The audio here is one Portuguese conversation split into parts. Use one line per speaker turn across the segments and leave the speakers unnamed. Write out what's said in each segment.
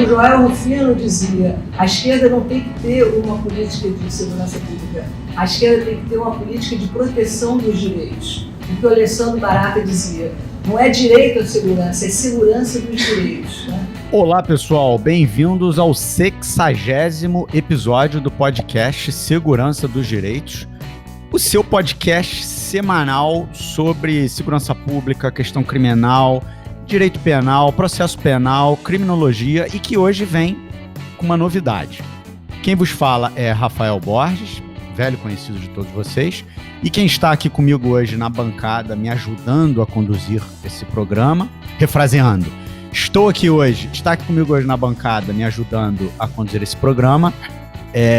O Joel Rufino dizia: a esquerda não tem que ter uma política de segurança pública, a esquerda tem que ter uma política de proteção dos direitos. O que o Alessandro Barata dizia: não é direito à segurança, é segurança dos direitos. Né?
Olá, pessoal, bem-vindos ao 60º episódio do podcast Segurança dos Direitos, o seu podcast semanal sobre segurança pública, questão criminal, direito penal, processo penal, criminologia e que hoje vem com uma novidade. Quem vos fala é Rafael Borges, velho conhecido de todos vocês, e quem está aqui comigo hoje na bancada, me ajudando a conduzir esse programa, refraseando, está aqui comigo hoje na bancada, me ajudando a conduzir esse programa,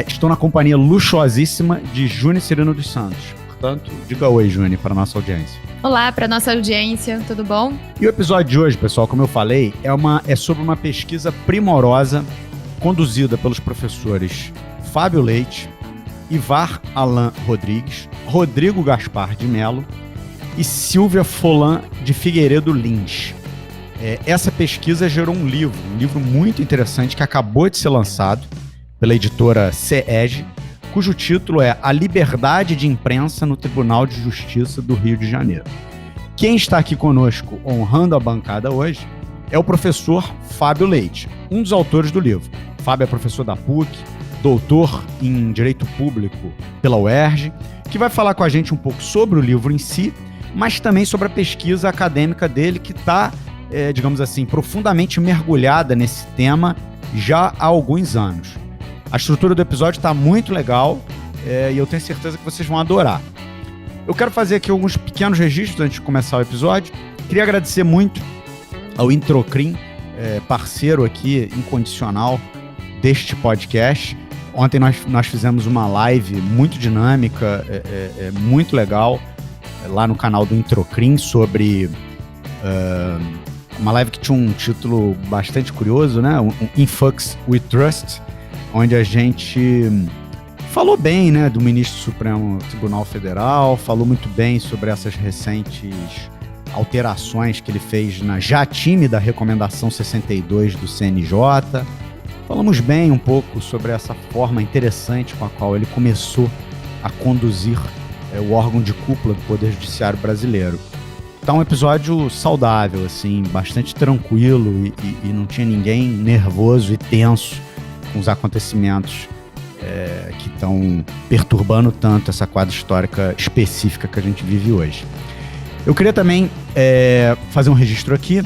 estou na companhia luxuosíssima de Juni Cirino dos Santos. Portanto, diga oi, Juni, para a nossa audiência.
Olá, para a nossa audiência, tudo bom?
E o episódio de hoje, pessoal, como eu falei, é sobre uma pesquisa primorosa conduzida pelos professores Fábio Leite, Ivar Alan Rodrigues, Rodrigo Gaspar de Mello e Silvia Folan de Figueiredo Lins. Essa pesquisa gerou um livro muito interessante que acabou de ser lançado pela editora CEG, cujo título é A Liberdade de Imprensa no Tribunal de Justiça do Rio de Janeiro. Quem está aqui conosco, honrando a bancada hoje, é o professor Fábio Leite, um dos autores do livro. Fábio é professor da PUC, doutor em Direito Público pela UERJ, que vai falar com a gente um pouco sobre o livro em si, mas também sobre a pesquisa acadêmica dele, que está, digamos assim, profundamente mergulhada nesse tema já há alguns anos. A estrutura do episódio está muito legal e eu tenho certeza que vocês vão adorar. Eu quero fazer aqui alguns pequenos registros antes de começar o episódio. Queria agradecer muito ao Introcrim, parceiro aqui incondicional deste podcast. Ontem nós fizemos uma live muito dinâmica, muito legal, lá no canal do Introcrim, sobre uma live que tinha um título bastante curioso, né? In Fucks We Trust, onde a gente falou bem, né, do ministro do Supremo Tribunal Federal, falou muito bem sobre essas recentes alterações que ele fez na já tímida recomendação 62 do CNJ. Falamos bem um pouco sobre essa forma interessante com a qual ele começou a conduzir o órgão de cúpula do Poder Judiciário brasileiro. Tá um episódio saudável, assim, bastante tranquilo e não tinha ninguém nervoso e tenso com os acontecimentos que estão perturbando tanto essa quadra histórica específica que a gente vive hoje. Eu queria também fazer um registro aqui.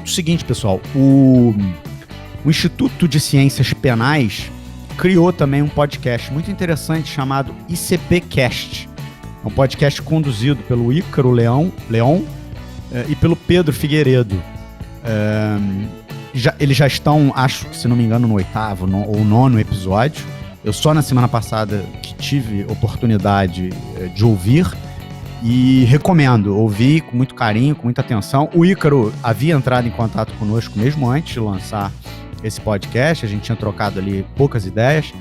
O seguinte, pessoal, o Instituto de Ciências Penais criou também um podcast muito interessante chamado ICPcast. É um podcast conduzido pelo Ícaro Leão e pelo Pedro Figueiredo. Eles já estão, acho que se não me engano, no 8º ou 9º episódio. Eu só na semana passada que tive oportunidade de ouvir e recomendo ouvir com muito carinho, com muita atenção. O Ícaro havia entrado em contato conosco mesmo antes de lançar esse podcast, a gente tinha trocado ali poucas ideias,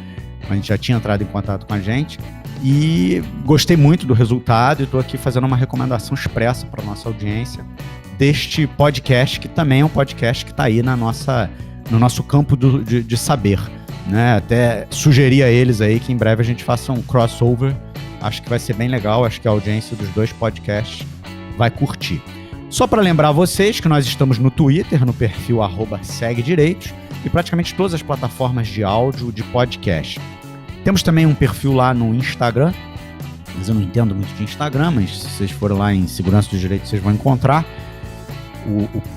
a gente já tinha entrado em contato com a gente e gostei muito do resultado e estou aqui fazendo uma recomendação expressa para a nossa audiência deste podcast, que também é um podcast que está aí no nosso campo de saber, né? Até sugeri a eles aí que em breve a gente faça um crossover, acho que vai ser bem legal, acho que a audiência dos dois podcasts vai curtir. Só para lembrar vocês que nós estamos no Twitter, no perfil @segdireitos, e praticamente todas as plataformas de áudio de podcast. Temos também um perfil lá no Instagram, mas eu não entendo muito de Instagram, mas se vocês forem lá em Segurança dos Direitos, vocês vão encontrar.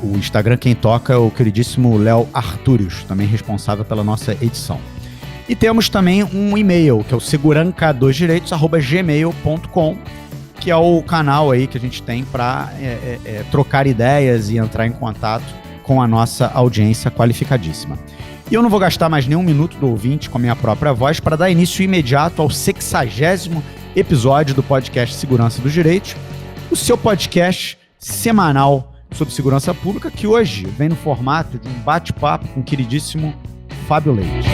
O Instagram quem toca é o queridíssimo Léo Artúrios, também responsável pela nossa edição. E temos também um e-mail, que é o seguranca2direitos@gmail.com, que é o canal aí que a gente tem para trocar ideias e entrar em contato com a nossa audiência qualificadíssima. E eu não vou gastar mais nenhum minuto do ouvinte com a minha própria voz para dar início imediato ao 60º episódio do podcast Segurança dos Direitos, o seu podcast semanal sobre segurança pública, que hoje vem no formato de um bate-papo com o queridíssimo Fábio Leite.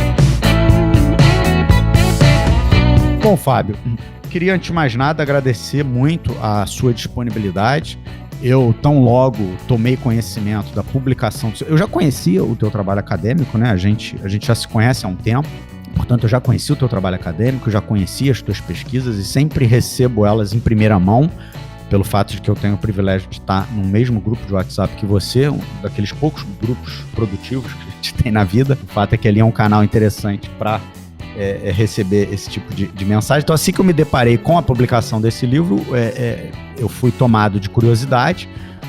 Bom, Fábio, queria antes de mais nada agradecer muito a sua disponibilidade eu tão logo tomei conhecimento da publicação. Eu já conhecia o teu trabalho acadêmico, né? A gente já se conhece há um tempo. Portanto, eu já conheci o teu trabalho acadêmico, já conheci as tuas pesquisas e sempre recebo elas em primeira mão, pelo fato de que eu tenho o privilégio de estar no mesmo grupo de WhatsApp que você, um daqueles poucos grupos produtivos que a gente tem na vida. O fato é que ali é um canal interessante para receber esse tipo de mensagem. Então, assim que eu me deparei com a publicação desse livro, eu fui tomado de curiosidade,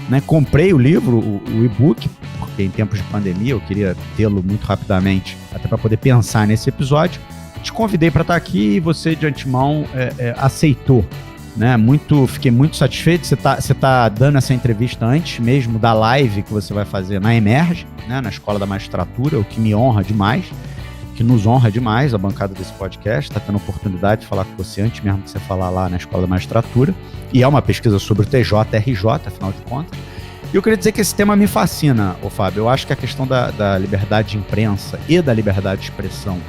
né? Comprei o livro, o e-book, porque em tempos de pandemia eu queria tê-lo muito rapidamente, até para poder pensar nesse episódio. Te convidei para estar aqui e você, de antemão, aceitou. Né? Fiquei muito satisfeito. Você tá dando essa entrevista antes mesmo da live que você vai fazer na Emerge, né? Na Escola da Magistratura, o que me honra demais, que nos honra demais, a bancada desse podcast, está tendo a oportunidade de falar com você antes mesmo de você falar lá na Escola da Magistratura, e é uma pesquisa sobre o TJ-RJ, afinal de contas. E eu queria dizer que esse tema me fascina, Fábio. Eu acho que a questão da liberdade de imprensa e da liberdade de expressão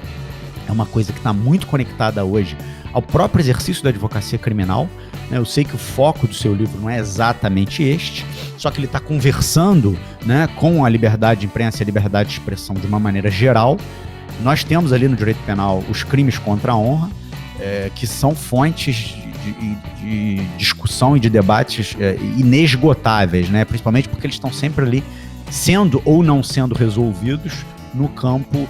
é uma coisa que está muito conectada hoje ao próprio exercício da advocacia criminal. Eu sei que o foco do seu livro não é exatamente este, só que ele está conversando, né, com a liberdade de imprensa e a liberdade de expressão de uma maneira geral. Nós temos ali no direito penal os crimes contra a honra, que são fontes de discussão e de debates inesgotáveis, né, principalmente porque eles estão sempre ali sendo ou não sendo resolvidos no campo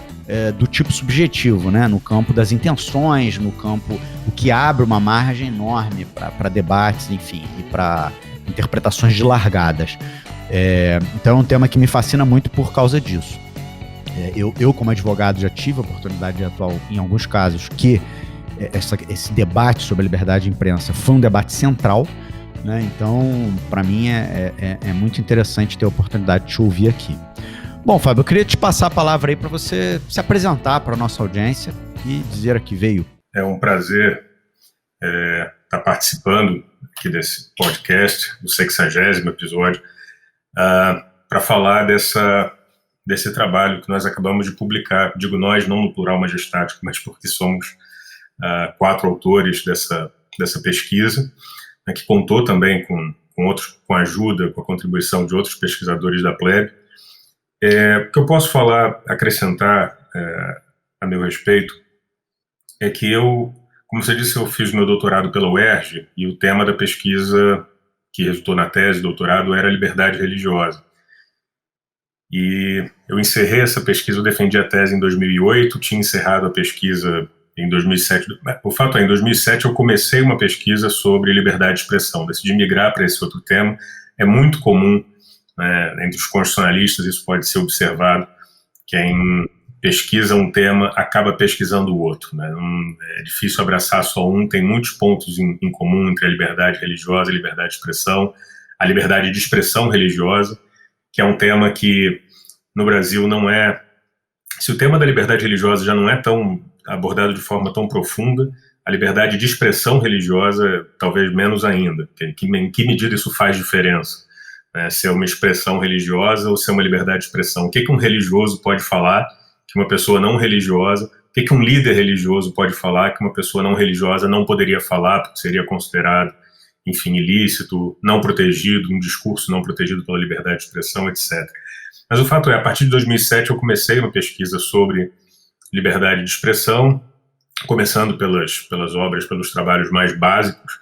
do tipo subjetivo, né? No campo das intenções, no campo o que abre uma margem enorme para debates, enfim, e para interpretações dilargadas. Então é um tema que me fascina muito por causa disso. Eu, como advogado, já tive a oportunidade de atuar em alguns casos que esse debate sobre a liberdade de imprensa foi um debate central, né? Então, para mim, é muito interessante ter a oportunidade de te ouvir aqui. Bom, Fábio, eu queria te passar a palavra aí para você se apresentar para a nossa audiência e dizer a que veio.
É um prazer estar participando aqui desse podcast, do 60º episódio, para falar desse trabalho que nós acabamos de publicar. Digo nós, não no plural majestático, mas porque somos 4 autores dessa pesquisa, né, que contou também com a ajuda, com a contribuição de outros pesquisadores da Plebe. O que eu posso acrescentar a meu respeito, é que eu, como você disse, eu fiz meu doutorado pela UERJ, e o tema da pesquisa que resultou na tese de doutorado era a liberdade religiosa. E eu encerrei essa pesquisa, eu defendi a tese em 2008, tinha encerrado a pesquisa em 2007. O fato é, em 2007 eu comecei uma pesquisa sobre liberdade de expressão, decidi migrar para esse outro tema. É muito comum, entre os constitucionalistas, isso pode ser observado, quem pesquisa um tema acaba pesquisando o outro, né? É difícil abraçar só um, tem muitos pontos em comum entre a liberdade religiosa e a liberdade de expressão, a liberdade de expressão religiosa, que é um tema que no Brasil não é... Se o tema da liberdade religiosa já não é tão abordado de forma tão profunda, a liberdade de expressão religiosa talvez menos ainda. Em que medida isso faz diferença? Se é uma expressão religiosa ou se é uma liberdade de expressão. O que um religioso pode falar que uma pessoa não religiosa, o que um líder religioso pode falar que uma pessoa não religiosa não poderia falar, porque seria considerado, enfim, ilícito, não protegido, um discurso não protegido pela liberdade de expressão, etc. Mas o fato é, a partir de 2007 eu comecei uma pesquisa sobre liberdade de expressão, começando pelas obras, pelos trabalhos mais básicos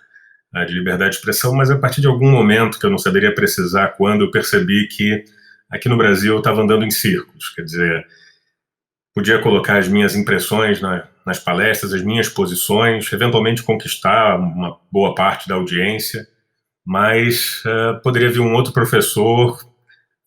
de liberdade de expressão, mas a partir de algum momento, que eu não saberia precisar quando, eu percebi que aqui no Brasil eu estava andando em círculos, quer dizer, podia colocar as minhas impressões nas palestras, as minhas posições, eventualmente conquistar uma boa parte da audiência, mas poderia vir um outro professor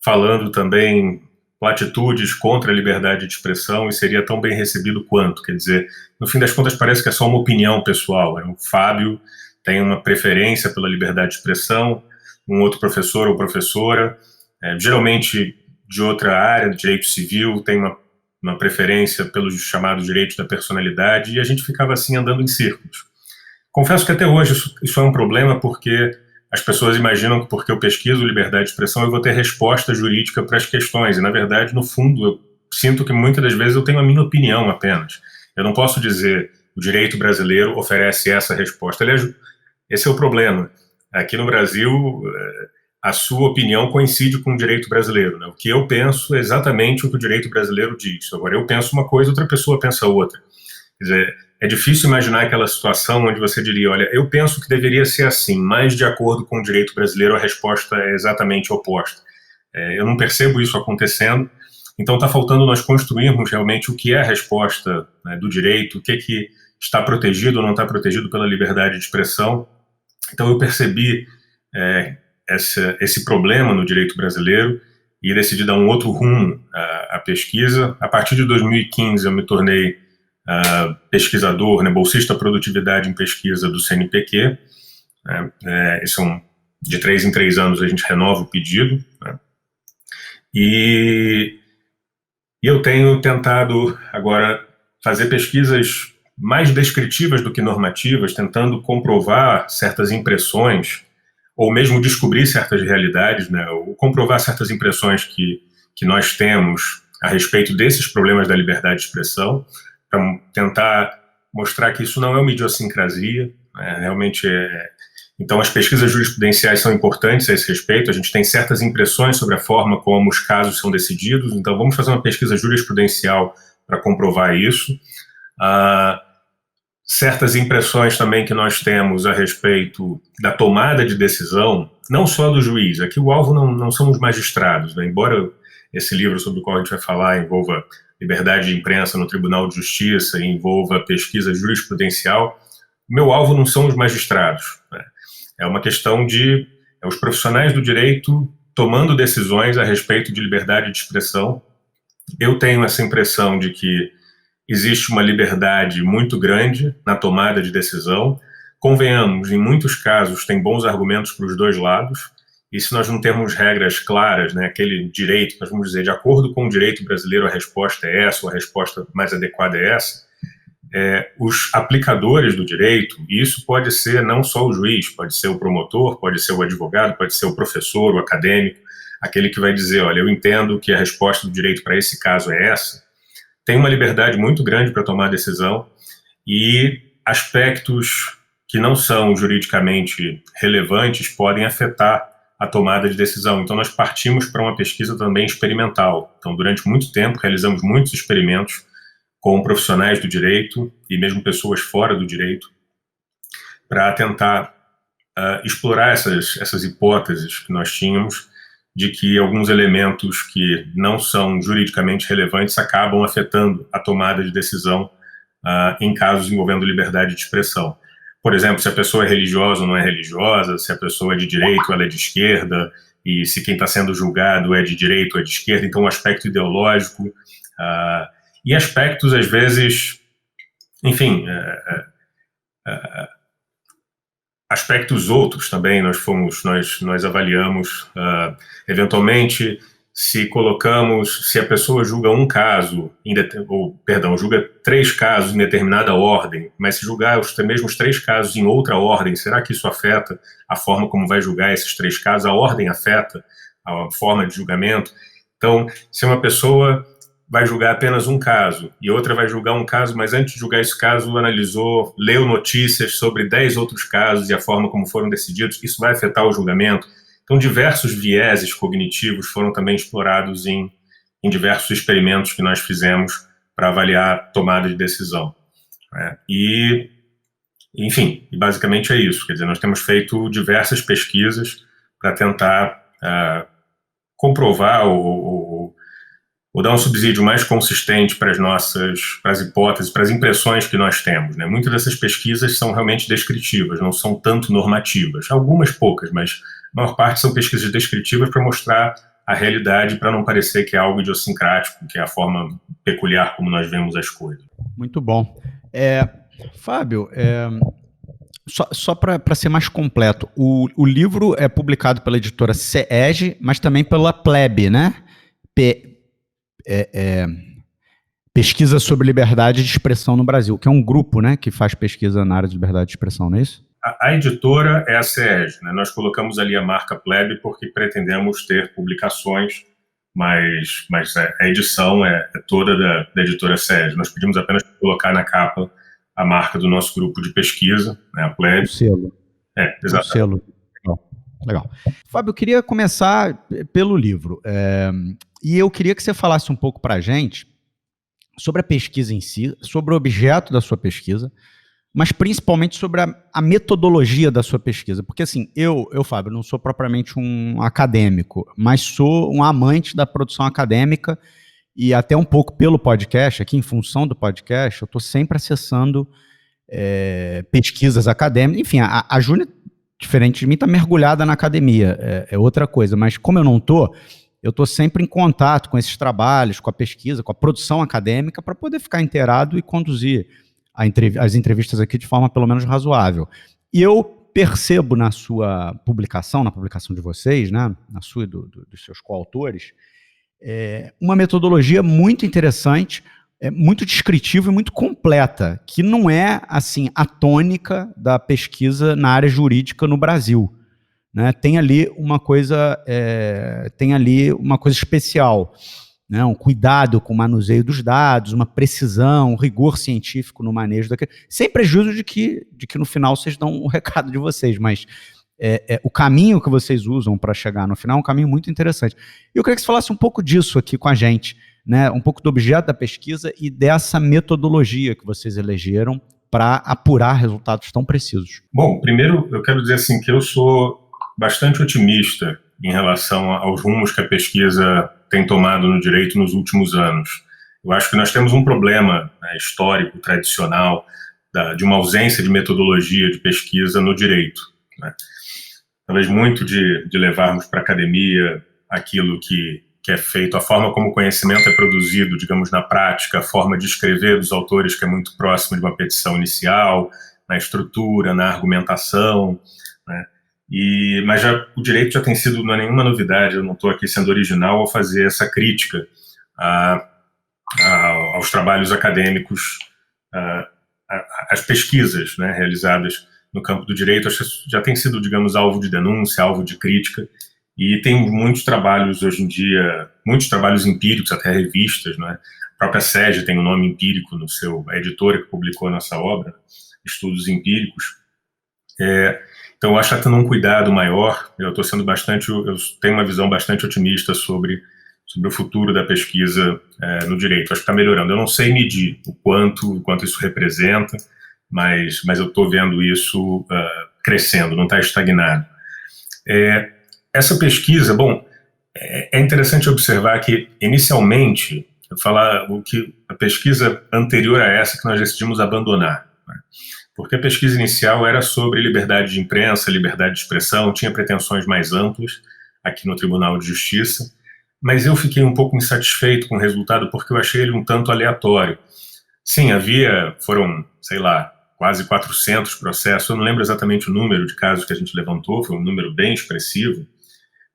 falando também platitudes contra a liberdade de expressão e seria tão bem recebido quanto, quer dizer, no fim das contas parece que é só uma opinião pessoal, o Fábio tem uma preferência pela liberdade de expressão, um outro professor ou professora, geralmente de outra área, de direito civil, tem uma preferência pelos chamados direitos da personalidade, e a gente ficava assim andando em círculos. Confesso que até hoje isso é um problema, porque as pessoas imaginam que porque eu pesquiso liberdade de expressão eu vou ter resposta jurídica para as questões, e na verdade, no fundo, eu sinto que muitas das vezes eu tenho a minha opinião apenas. Eu não posso dizer o direito brasileiro oferece essa resposta. Aliás, esse é o problema. Aqui no Brasil, a sua opinião coincide com o direito brasileiro, né? O que eu penso é exatamente o que o direito brasileiro diz. Agora, eu penso uma coisa, outra pessoa pensa outra. Quer dizer, é difícil imaginar aquela situação onde você diria, olha, eu penso que deveria ser assim, mas de acordo com o direito brasileiro a resposta é exatamente oposta. Eu não percebo isso acontecendo, então está faltando nós construirmos realmente o que é a resposta, né, do direito, o que está protegido ou não está protegido pela liberdade de expressão. Então eu percebi esse problema no direito brasileiro e decidi dar um outro rumo à pesquisa. A partir de 2015 eu me tornei pesquisador, né, bolsista produtividade em pesquisa do CNPq. De 3 em 3 anos a gente renova o pedido, né, e eu tenho tentado agora fazer pesquisas mais descritivas do que normativas, tentando comprovar certas impressões ou mesmo descobrir certas realidades, né, ou comprovar certas impressões que nós temos a respeito desses problemas da liberdade de expressão, para tentar mostrar que isso não é uma idiosincrasia, né, realmente Então, as pesquisas jurisprudenciais são importantes a esse respeito, a gente tem certas impressões sobre a forma como os casos são decididos, então vamos fazer uma pesquisa jurisprudencial para comprovar isso. Certas impressões também que nós temos a respeito da tomada de decisão, não só do juiz, aqui o alvo não são os magistrados, né? Embora esse livro sobre o qual a gente vai falar envolva liberdade de imprensa no Tribunal de Justiça e envolva pesquisa jurisprudencial, o meu alvo não são os magistrados, né? É uma questão de os profissionais do direito tomando decisões a respeito de liberdade de expressão. Eu tenho essa impressão de que existe uma liberdade muito grande na tomada de decisão. Convenhamos, em muitos casos tem bons argumentos para os dois lados, e se nós não temos regras claras, né, aquele direito, nós vamos dizer, de acordo com o direito brasileiro a resposta é essa, ou a resposta mais adequada é essa, os aplicadores do direito, e isso pode ser não só o juiz, pode ser o promotor, pode ser o advogado, pode ser o professor, o acadêmico, aquele que vai dizer, olha, eu entendo que a resposta do direito para esse caso é essa, tem uma liberdade muito grande para tomar decisão, e aspectos que não são juridicamente relevantes podem afetar a tomada de decisão. Então nós partimos para uma pesquisa também experimental. Então durante muito tempo realizamos muitos experimentos com profissionais do direito e mesmo pessoas fora do direito para tentar explorar essas hipóteses que nós tínhamos de que alguns elementos que não são juridicamente relevantes acabam afetando a tomada de decisão em casos envolvendo liberdade de expressão. Por exemplo, se a pessoa é religiosa ou não é religiosa, se a pessoa é de direita ou ela é de esquerda, e se quem está sendo julgado é de direita ou é de esquerda, então o aspecto ideológico, e aspectos, às vezes, enfim, aspectos outros também nós avaliamos, eventualmente, se a pessoa julga um caso, julga 3 casos em determinada ordem, mas se julgar os mesmos 3 casos em outra ordem, será que isso afeta a forma como vai julgar esses 3 casos? A ordem afeta a forma de julgamento? Então, se uma pessoa vai julgar apenas um caso e outra vai julgar um caso, mas antes de julgar esse caso leu notícias sobre 10 outros casos e a forma como foram decididos, isso vai afetar o julgamento? Então, diversos vieses cognitivos foram também explorados em diversos experimentos que nós fizemos para avaliar a tomada de decisão, né? E, enfim, basicamente é isso. Quer dizer, nós temos feito diversas pesquisas para tentar comprovar ou dar um subsídio mais consistente para as hipóteses, para as impressões que nós temos, né? Muitas dessas pesquisas são realmente descritivas, não são tanto normativas. Algumas poucas, mas a maior parte são pesquisas descritivas para mostrar a realidade, para não parecer que é algo idiosincrático, que é a forma peculiar como nós vemos as coisas.
Muito bom. Fábio, só para ser mais completo, o livro é publicado pela editora SEEG, mas também pela PLEB, né? Pesquisa sobre liberdade de expressão no Brasil, que é um grupo, né, que faz pesquisa na área de liberdade de expressão, não é isso?
A editora é a SEEG, né? Nós colocamos ali a marca PLEB porque pretendemos ter publicações, mas a edição é toda da editora SEEG. Nós pedimos apenas colocar na capa a marca do nosso grupo de pesquisa, né, a PLEB.
O selo.
Exatamente.
O selo. Legal. Fábio, eu queria começar pelo livro. E eu queria que você falasse um pouco para a gente sobre a pesquisa em si, sobre o objeto da sua pesquisa, mas principalmente sobre a metodologia da sua pesquisa. Porque, assim, eu, Fábio, não sou propriamente um acadêmico, mas sou um amante da produção acadêmica e até um pouco pelo podcast, aqui em função do podcast, eu estou sempre acessando pesquisas acadêmicas. Enfim, a Júnia, diferente de mim, está mergulhada na academia, é outra coisa. Mas como eu não estou, eu estou sempre em contato com esses trabalhos, com a pesquisa, com a produção acadêmica, para poder ficar inteirado e conduzir as entrevistas aqui de forma pelo menos razoável. E eu percebo na sua publicação, na publicação de vocês, né, na sua e dos seus coautores, uma metodologia muito interessante, muito descritiva e muito completa, que não é assim a tônica da pesquisa na área jurídica no Brasil, né? Tem ali uma coisa especial, né? Um cuidado com o manuseio dos dados, uma precisão, um rigor científico no manejo daquilo, sem prejuízo de que no final vocês dão o recado de vocês, mas o caminho que vocês usam para chegar no final é um caminho muito interessante. E eu queria que você falasse um pouco disso aqui com a gente, né? Um pouco do objeto da pesquisa e dessa metodologia que vocês elegeram para apurar resultados tão precisos.
Bom, primeiro eu quero dizer assim que eu sou bastante otimista em relação aos rumos que a pesquisa tem tomado no direito nos últimos anos. Eu acho que nós temos um problema, né, histórico, tradicional, de uma ausência de metodologia de pesquisa no direito, né? Talvez muito de levarmos para a academia aquilo que é feito, a forma como o conhecimento é produzido, digamos, na prática, a forma de escrever dos autores que é muito próxima de uma petição inicial, na estrutura, na argumentação, né? Mas o direito já tem sido, não é nenhuma novidade, eu não estou aqui sendo original ao fazer essa crítica aos trabalhos acadêmicos, às pesquisas, né, realizadas no campo do direito, já tem sido, digamos, alvo de denúncia, alvo de crítica, e tem muitos trabalhos hoje em dia, muitos trabalhos empíricos, até revistas, né? A própria SEGE tem um nome empírico a editora que publicou a nossa obra, Estudos Empíricos. Então eu acho que está tendo um cuidado maior, eu tenho uma visão bastante otimista sobre o futuro da pesquisa no direito. Acho que está melhorando. Eu não sei medir o quanto isso representa, mas eu estou vendo isso crescendo, não está estagnado. Essa pesquisa, bom, é interessante observar que, inicialmente, a pesquisa anterior a essa que nós decidimos abandonar, né? Porque a pesquisa inicial era sobre liberdade de imprensa, liberdade de expressão, tinha pretensões mais amplas aqui no Tribunal de Justiça, mas eu fiquei um pouco insatisfeito com o resultado porque eu achei ele um tanto aleatório. Sim, foram, sei lá, quase 400 processos, eu não lembro exatamente o número de casos que a gente levantou, foi um número bem expressivo,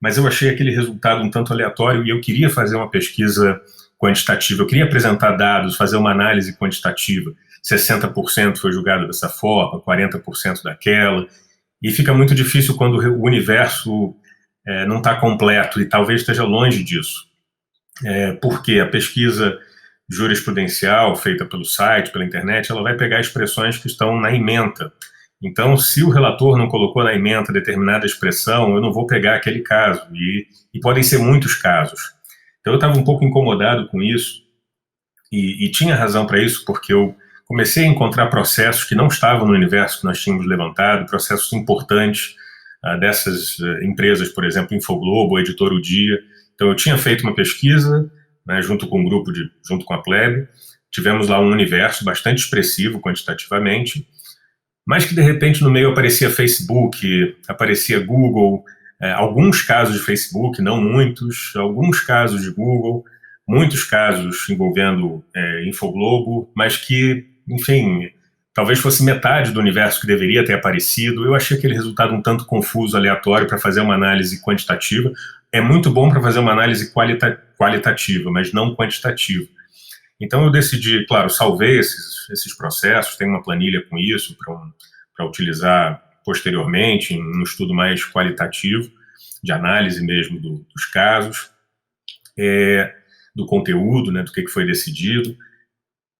mas eu achei aquele resultado um tanto aleatório e eu queria fazer uma pesquisa quantitativa, eu queria apresentar dados, fazer uma análise quantitativa. 60% foi julgado dessa forma, 40% daquela, e fica muito difícil quando o universo não está completo, e talvez esteja longe disso. Porque a pesquisa jurisprudencial feita pelo site, pela internet, ela vai pegar expressões que estão na ementa. Então, se o relator não colocou na ementa determinada expressão, eu não vou pegar aquele caso, e podem ser muitos casos. Então, eu estava um pouco incomodado com isso, e tinha razão para isso, porque eu comecei a encontrar processos que não estavam no universo que nós tínhamos levantado, processos importantes dessas empresas, por exemplo, Infoglobo, Editora O Dia. Então, eu tinha feito uma pesquisa, né, junto com um grupo, junto com a Plebe, tivemos lá um universo bastante expressivo quantitativamente, mas que de repente no meio aparecia Facebook, aparecia Google, alguns casos de Facebook, não muitos, alguns casos de Google, muitos casos envolvendo Infoglobo, mas que, enfim, talvez fosse metade do universo que deveria ter aparecido. Eu achei aquele resultado um tanto confuso, aleatório, para fazer uma análise quantitativa. É muito bom para fazer uma análise qualitativa, mas não quantitativa. Então eu decidi, claro, salvei esses processos, tenho uma planilha com isso para utilizar posteriormente em um estudo mais qualitativo, de análise mesmo dos casos, do conteúdo, né, do que foi decidido,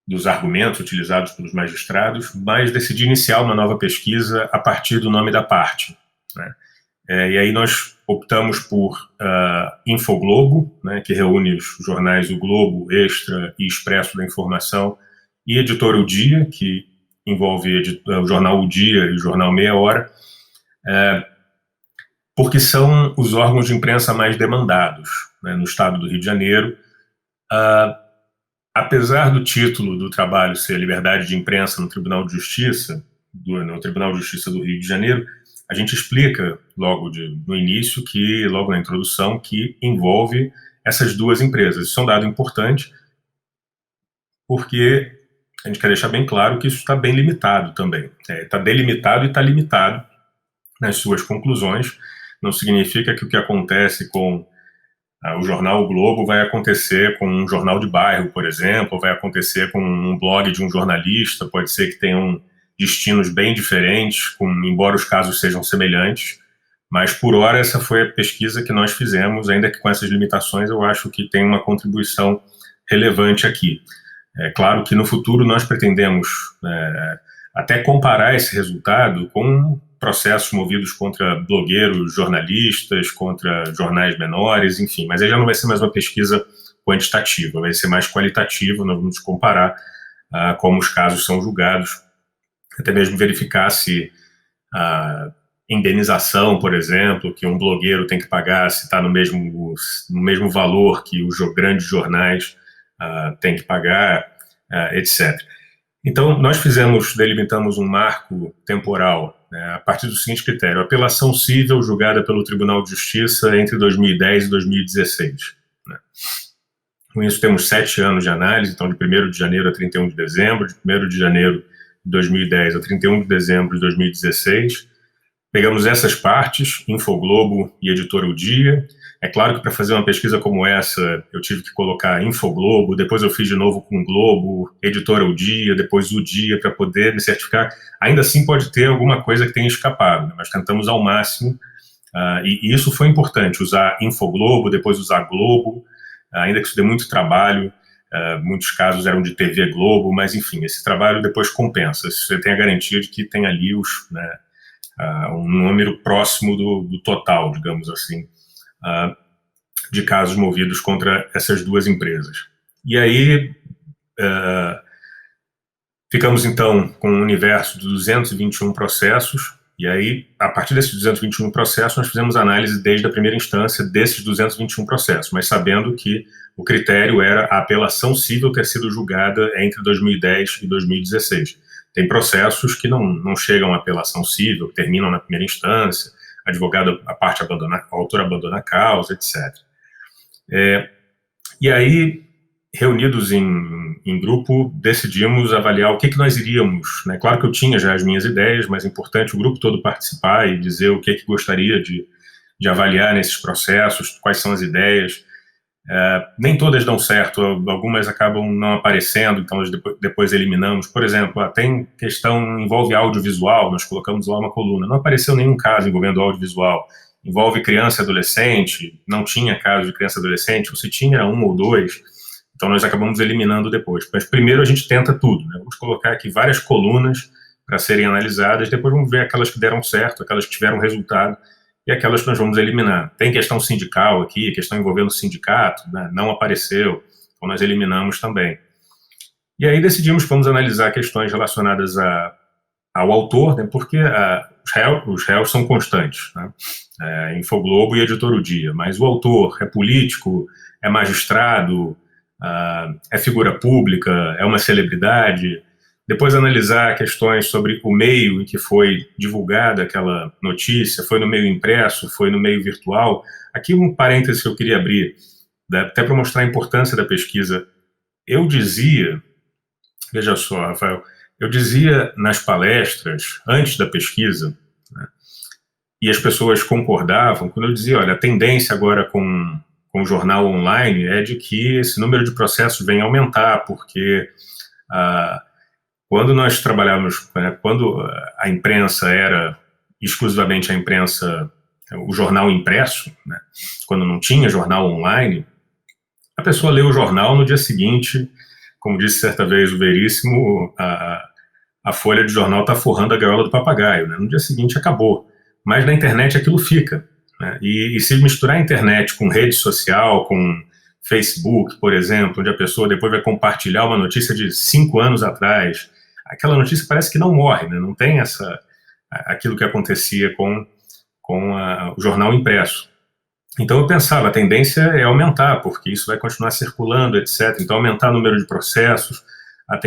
dos argumentos utilizados pelos magistrados, mas decidi iniciar uma nova pesquisa a partir do nome da parte, né? E aí nós optamos por Infoglobo, né, que reúne os jornais O Globo, Extra e Expresso da Informação, e Editora O Dia, que envolve o jornal O Dia e o jornal Meia Hora, porque são os órgãos de imprensa mais demandados, né, no estado do Rio de Janeiro. Apesar do título do trabalho ser Liberdade de Imprensa no Tribunal de Justiça, no Tribunal de Justiça do Rio de Janeiro, a gente explica logo no início, logo na introdução, que envolve essas duas empresas. Isso é um dado importante, porque a gente quer deixar bem claro que isso está bem limitado também. Está delimitado e está limitado nas suas conclusões. Não significa que o que acontece com o jornal O Globo vai acontecer com um jornal de bairro, por exemplo, ou vai acontecer com um blog de um jornalista, pode ser que tenham destinos bem diferentes, embora os casos sejam semelhantes, mas por hora essa foi a pesquisa que nós fizemos, ainda que com essas limitações eu acho que tem uma contribuição relevante aqui. É claro que no futuro nós pretendemos até comparar esse resultado com processos movidos contra blogueiros, jornalistas, contra jornais menores, enfim, mas aí já não vai ser mais uma pesquisa quantitativa, vai ser mais qualitativa, nós vamos comparar como os casos são julgados, até mesmo verificar se a indenização, por exemplo, que um blogueiro tem que pagar, se está no mesmo valor que os grandes jornais têm que pagar, etc. Então, nós delimitamos um marco temporal a partir do seguinte critério: apelação civil julgada pelo Tribunal de Justiça entre 2010 e 2016. Com isso, temos 7 anos de análise, então de 1º de janeiro a 31 de dezembro, de 1º de janeiro de 2010 a 31 de dezembro de 2016. Pegamos essas partes, Infoglobo e Editora O Dia. É claro que para fazer uma pesquisa como essa, eu tive que colocar Infoglobo, depois eu fiz de novo com o Globo, Editora O Dia, depois O Dia, para poder me certificar. Ainda assim pode ter alguma coisa que tenha escapado, né? Mas tentamos ao máximo, e isso foi importante, usar Infoglobo, depois usar Globo, ainda que isso dê muito trabalho, muitos casos eram de TV Globo, mas enfim, esse trabalho depois compensa, você tem a garantia de que tem ali um número próximo do total, digamos assim, de casos movidos contra essas duas empresas. E aí ficamos então com um universo de 221 processos, e aí a partir desses 221 processos nós fizemos análise desde a primeira instância desses 221 processos, mas sabendo que o critério era a apelação civil ter sido julgada entre 2010 e 2016. Tem processos que não chegam à apelação civil, que terminam na primeira instância, a parte abandona, o autor abandona a causa, etc. E aí, reunidos em grupo, decidimos avaliar o que nós iríamos, né? Claro que eu tinha já as minhas ideias, mas é importante o grupo todo participar e dizer o que gostaria de avaliar nesses processos, quais são as ideias. Nem todas dão certo, algumas acabam não aparecendo, então nós depois eliminamos. Por exemplo, tem questão, envolve audiovisual, nós colocamos lá uma coluna, não apareceu nenhum caso envolvendo audiovisual. Envolve criança e adolescente, não tinha caso de criança e adolescente, ou se tinha era 1 ou 2, então nós acabamos eliminando depois. Mas primeiro a gente tenta tudo, né? Vamos colocar aqui várias colunas para serem analisadas, depois vamos ver aquelas que deram certo, aquelas que tiveram resultado, e aquelas que nós vamos eliminar. Tem questão sindical aqui, questão envolvendo o sindicato, né? Não apareceu, então nós eliminamos também. E aí decidimos que vamos analisar questões relacionadas ao autor, né? Porque os réus são constantes, né? Infoglobo e Editora O Dia, mas o autor é político, é magistrado, é figura pública, é uma celebridade. Depois analisar questões sobre o meio em que foi divulgada aquela notícia, foi no meio impresso, foi no meio virtual. Aqui um parêntese que eu queria abrir, até para mostrar a importância da pesquisa. Eu dizia, veja só, Rafael, eu dizia nas palestras, antes da pesquisa, né, e as pessoas concordavam, quando eu dizia, olha, a tendência agora com o jornal online é de que esse número de processos vem aumentar, porque quando nós trabalhávamos, né, quando a imprensa era exclusivamente a imprensa, o jornal impresso, né, quando não tinha jornal online, a pessoa lê o jornal no dia seguinte, como disse certa vez o Veríssimo, a folha de jornal está forrando a gaiola do papagaio, né, no dia seguinte acabou. mas na internet aquilo fica, né? E se misturar a internet com rede social, com Facebook, por exemplo, onde a pessoa depois vai compartilhar uma notícia de 5 anos atrás, aquela notícia parece que não morre, né? Não tem aquilo que acontecia com o jornal impresso. Então eu pensava, a tendência é aumentar, porque isso vai continuar circulando, etc. Então aumentar o número de processos, a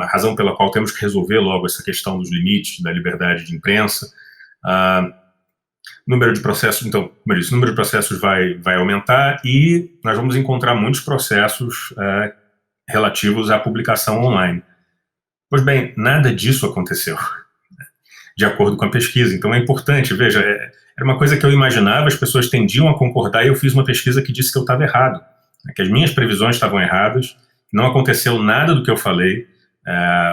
razão pela qual temos que resolver logo essa questão dos limites da liberdade de imprensa. Número de processos, então, como eu disse, o número de processos vai aumentar e nós vamos encontrar muitos processos relativos à publicação online. Pois bem, nada disso aconteceu, de acordo com a pesquisa. Então é importante, veja, era uma coisa que eu imaginava, as pessoas tendiam a concordar e eu fiz uma pesquisa que disse que eu estava errado, que as minhas previsões estavam erradas, não aconteceu nada do que eu falei,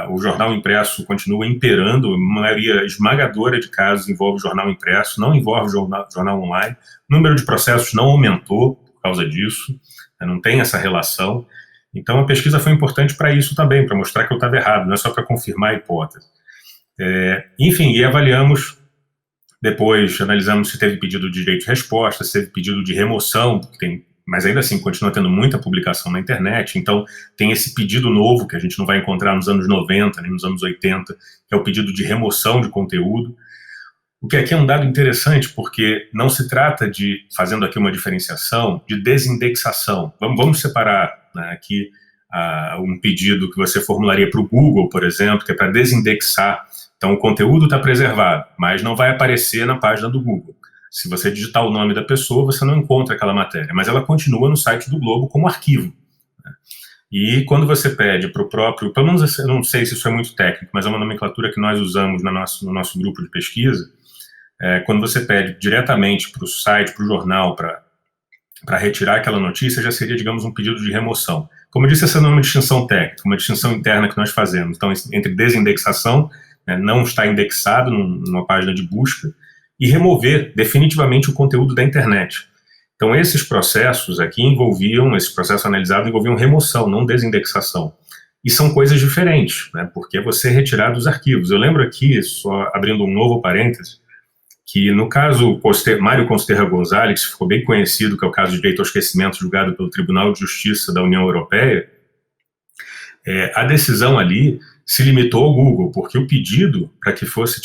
o jornal impresso continua imperando, a maioria esmagadora de casos envolve jornal impresso, não envolve jornal online, o número de processos não aumentou por causa disso, não tem essa relação. Então a pesquisa foi importante para isso também, para mostrar que eu estava errado, não é só para confirmar a hipótese. Enfim, e avaliamos, depois analisamos se teve pedido de direito de resposta, se teve pedido de remoção, mas ainda assim continua tendo muita publicação na internet, então tem esse pedido novo que a gente não vai encontrar nos anos 90, nem nos anos 80, que é o pedido de remoção de conteúdo. O que aqui é um dado interessante, porque não se trata de, fazendo aqui uma diferenciação, de desindexação. Vamos separar, né, aqui um pedido que você formularia para o Google, por exemplo, que é para desindexar. Então o conteúdo está preservado, mas não vai aparecer na página do Google. Se você digitar o nome da pessoa, você não encontra aquela matéria, mas ela continua no site do Globo como arquivo, né? E quando você pede para o próprio, pelo menos eu não sei se isso é muito técnico, mas é uma nomenclatura que nós usamos no nosso grupo de pesquisa, quando você pede diretamente para o site, para o jornal, para retirar aquela notícia, já seria, digamos, um pedido de remoção. Como eu disse, essa não é uma distinção técnica, uma distinção interna que nós fazemos. Então, entre desindexação, né, não está indexado numa página de busca, e remover definitivamente o conteúdo da internet. Então, esses processos aqui esse processo analisado envolviam remoção, não desindexação. E são coisas diferentes, né, porque é você retirar dos arquivos. Eu lembro aqui, só abrindo um novo parêntese, que no caso Mário Consterra Gonzalez, que ficou bem conhecido, que é o caso de direito ao esquecimento julgado pelo Tribunal de Justiça da União Europeia, a decisão ali se limitou ao Google, porque o pedido para que fosse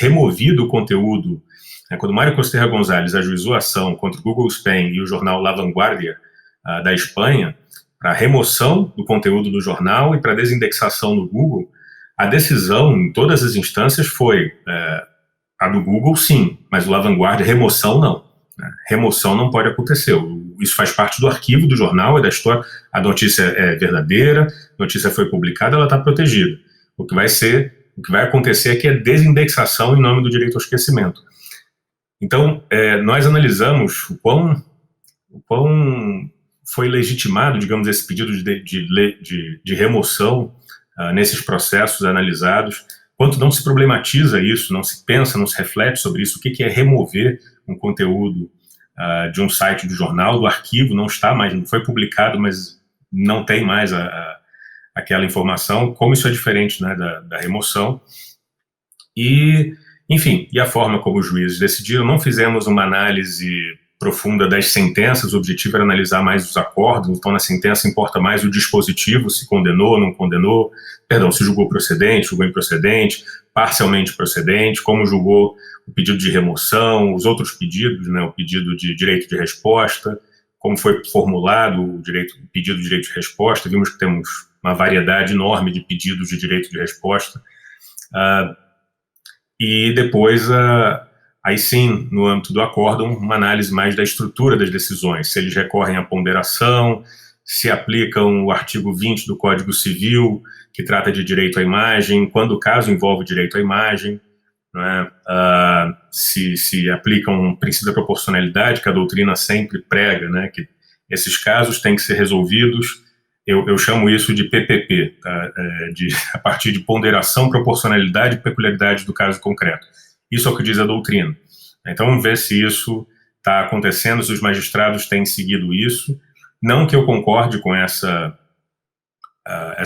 removido o conteúdo, né, quando Mário Consterra Gonzalez ajuizou a ação contra o Google Spain e o jornal La Vanguardia da Espanha, para remoção do conteúdo do jornal e para desindexação no Google, a decisão em todas as instâncias foi a do Google, sim, mas o La Vanguardia, remoção não. Né? Remoção não pode acontecer. Isso faz parte do arquivo do jornal, é da história, a notícia é verdadeira, a notícia foi publicada, ela está protegida. O que vai acontecer aqui é desindexação em nome do direito ao esquecimento. Então, nós analisamos o quão foi legitimado, digamos, esse pedido de remoção nesses processos analisados, quanto não se problematiza isso, não se pensa, não se reflete sobre isso, o que é remover um conteúdo de um site do jornal, do arquivo, não foi publicado, mas não tem mais aquela informação, como isso é diferente, né, da remoção. E, enfim, e a forma como os juízes decidiram, não fizemos uma análise profunda das sentenças, o objetivo era analisar mais os acordos, então na sentença importa mais o dispositivo, se condenou, não condenou, se julgou procedente, julgou improcedente, parcialmente procedente, como julgou o pedido de remoção, os outros pedidos, né, o pedido de direito de resposta, como foi formulado o pedido de direito de resposta. Vimos que temos uma variedade enorme de pedidos de direito de resposta. E depois, aí sim, no âmbito do acórdão, uma análise mais da estrutura das decisões, se eles recorrem à ponderação, se aplicam o artigo 20 do Código Civil, que trata de direito à imagem, quando o caso envolve direito à imagem, né? Se aplicam o princípio da proporcionalidade, que a doutrina sempre prega, né? Que esses casos têm que ser resolvidos, eu chamo isso de PPP, tá? A partir de ponderação, proporcionalidade e peculiaridade do caso concreto. Isso é o que diz a doutrina. Então vamos ver se isso está acontecendo, se os magistrados têm seguido isso. Não que eu concorde com essa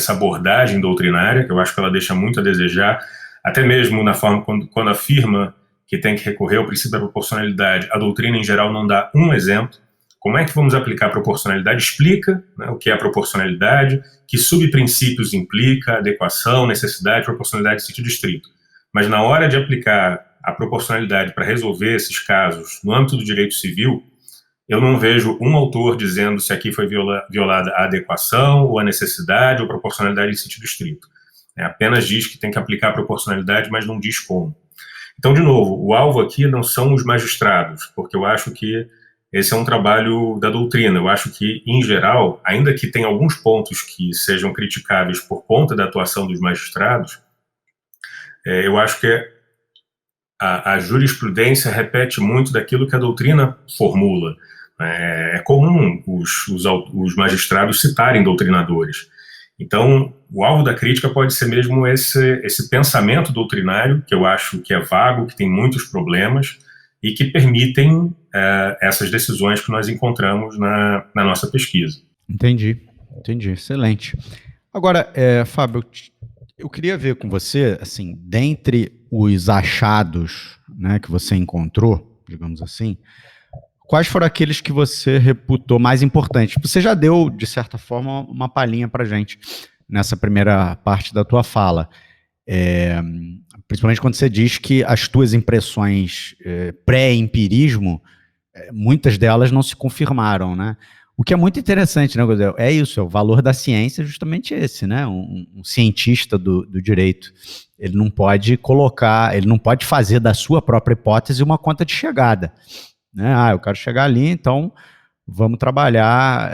abordagem doutrinária, que eu acho que ela deixa muito a desejar, até mesmo na forma quando afirma que tem que recorrer ao princípio da proporcionalidade, a doutrina em geral não dá um exemplo. Como é que vamos aplicar a proporcionalidade? Explica, né, o que é a proporcionalidade, que subprincípios implica, adequação, necessidade, proporcionalidade em sentido estrito. Mas na hora de aplicar a proporcionalidade para resolver esses casos no âmbito do direito civil, eu não vejo um autor dizendo se aqui foi violada a adequação, ou a necessidade, ou a proporcionalidade em sentido estrito. Apenas diz que tem que aplicar a proporcionalidade, mas não diz como. Então, de novo, o alvo aqui não são os magistrados, porque eu acho que esse é um trabalho da doutrina. Eu acho que, em geral, ainda que tenha alguns pontos que sejam criticáveis por conta da atuação dos magistrados, eu acho que a jurisprudência repete muito daquilo que a doutrina formula. É comum os magistrados citarem doutrinadores. Então, o alvo da crítica pode ser mesmo esse pensamento doutrinário, que eu acho que é vago, que tem muitos problemas, e que permitem essas decisões que nós encontramos na nossa pesquisa.
Entendi, excelente. Agora, Fábio, eu queria ver com você, assim, dentre os achados, né, que você encontrou, digamos assim, quais foram aqueles que você reputou mais importantes? Você já deu, de certa forma, uma palhinha para a gente nessa primeira parte da tua fala. Principalmente quando você diz que as tuas impressões pré-empirismo, muitas delas não se confirmaram, né? O que é muito interessante, né, Godel? É isso, é o valor da ciência, justamente esse, né? Um cientista do direito, ele não pode ele não pode fazer da sua própria hipótese uma conta de chegada, né? Eu quero chegar ali, então vamos trabalhar,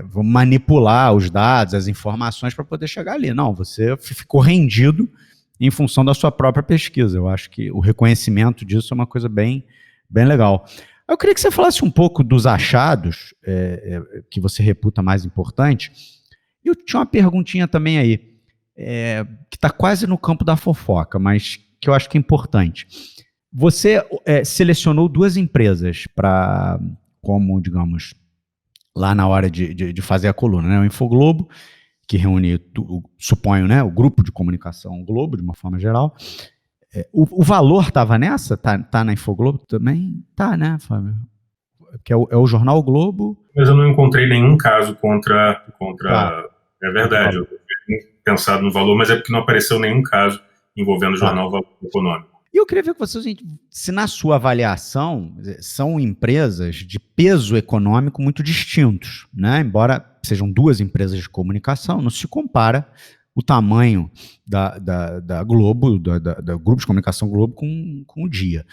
vamos manipular os dados, as informações para poder chegar ali. Não, você ficou rendido em função da sua própria pesquisa. Eu acho que o reconhecimento disso é uma coisa bem, bem legal. Eu queria que você falasse um pouco dos achados que você reputa mais importante. E eu tinha uma perguntinha também aí, que está quase no campo da fofoca, mas que eu acho que é importante. Você selecionou 2 empresas como, digamos, lá na hora de fazer a coluna, né? O Infoglobo, que reúne, suponho, né, o grupo de comunicação Globo, de uma forma geral. O valor estava nessa? Tá na Infoglobo também? Tá, né, Fábio? Que é o jornal o Globo.
Mas eu não encontrei nenhum caso contra
Tá.
É verdade, eu tinha pensado no valor, mas é porque não apareceu nenhum caso envolvendo o jornal Valor Econômico.
E eu queria ver com você, se na sua avaliação são empresas de peso econômico muito distintos, né? Embora sejam 2 empresas de comunicação, não se compara o tamanho da Globo, da Grupo de Comunicação Globo com o Dia.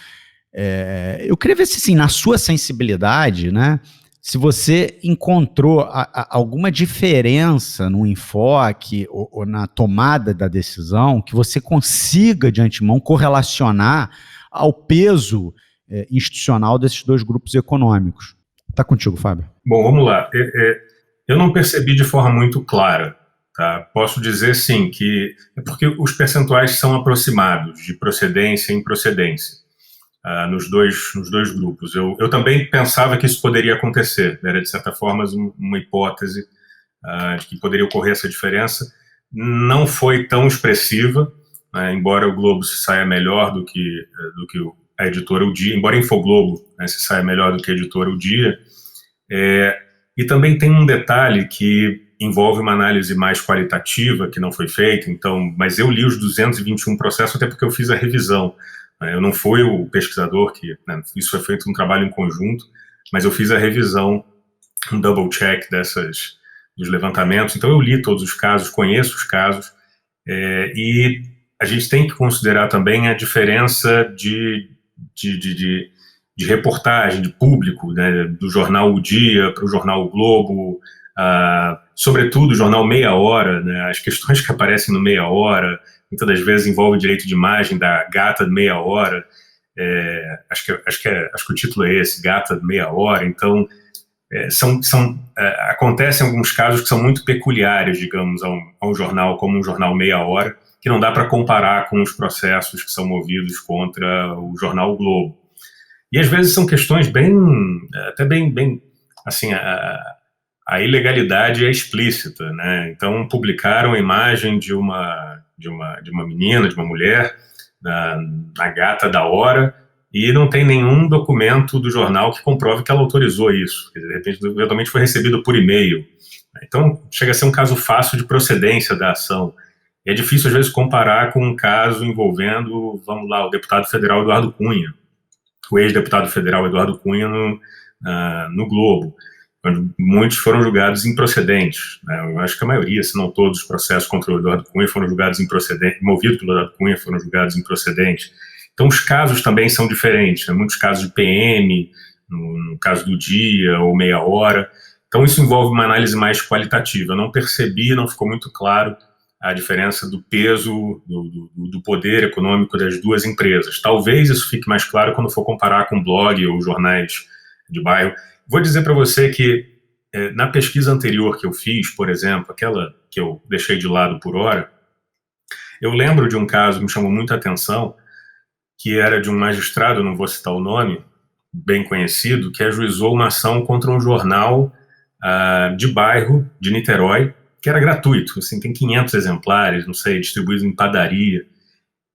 Eu queria ver se, sim, na sua sensibilidade, né, se você encontrou alguma diferença no enfoque ou na tomada da decisão que você consiga, de antemão, correlacionar ao peso institucional desses 2 grupos econômicos. Está contigo, Fábio.
Bom, vamos lá. Eu não percebi de forma muito clara. Tá? Posso dizer, sim, que é porque os percentuais são aproximados de procedência em procedência nos dois grupos. Eu também pensava que isso poderia acontecer, era, de certa forma, uma hipótese de que poderia ocorrer essa diferença. Não foi tão expressiva, né, embora o Globo se saia melhor do que a editora O Dia, embora a Infoglobo, né, se saia melhor do que a editora O Dia. E também tem um detalhe que envolve uma análise mais qualitativa, que não foi feita, mas eu li os 221 processos, até porque eu fiz a revisão. Eu não fui o pesquisador isso foi feito um trabalho em conjunto, mas eu fiz a revisão, um double check dos levantamentos, então eu li todos os casos, conheço os casos, e a gente tem que considerar também a diferença de reportagem, de público, né, do jornal O Dia para o jornal O Globo, sobretudo o jornal Meia Hora, né, as questões que aparecem no Meia Hora, muitas das vezes envolvem direito de imagem da Gata de Meia Hora, acho que o título é esse, Gata de Meia Hora. Então, acontecem alguns casos que são muito peculiares, digamos, a um jornal como um jornal Meia Hora, que não dá para comparar com os processos que são movidos contra o jornal o Globo. E às vezes são questões até bem assim, a ilegalidade é explícita, né? Então publicaram a imagem de uma menina, de uma mulher, na Gata da Hora, e não tem nenhum documento do jornal que comprove que ela autorizou isso. Quer dizer, de repente, eventualmente foi recebido por e-mail. Então, chega a ser um caso fácil de procedência da ação. É difícil, às vezes, comparar com um caso envolvendo, vamos lá, o deputado federal Eduardo Cunha, o ex-deputado federal Eduardo Cunha no Globo, onde muitos foram julgados improcedentes. Né? Eu acho que a maioria, se não todos, os processos contra o Eduardo Cunha foram julgados improcedentes, movidos pelo Eduardo Cunha, foram julgados improcedentes. Então, os casos também são diferentes. Né? Muitos casos de PM, no caso do dia ou meia hora. Então, isso envolve uma análise mais qualitativa. Eu não percebi, não ficou muito claro a diferença do peso, do poder econômico das duas empresas. Talvez isso fique mais claro quando for comparar com blog ou jornais de bairro. Vou dizer para você que na pesquisa anterior que eu fiz, por exemplo, aquela que eu deixei de lado por hora, eu lembro de um caso que me chamou muita atenção, que era de um magistrado, não vou citar o nome, bem conhecido, que ajuizou uma ação contra um jornal de bairro de Niterói, que era gratuito, assim, tem 500 exemplares, não sei, distribuídos em padaria.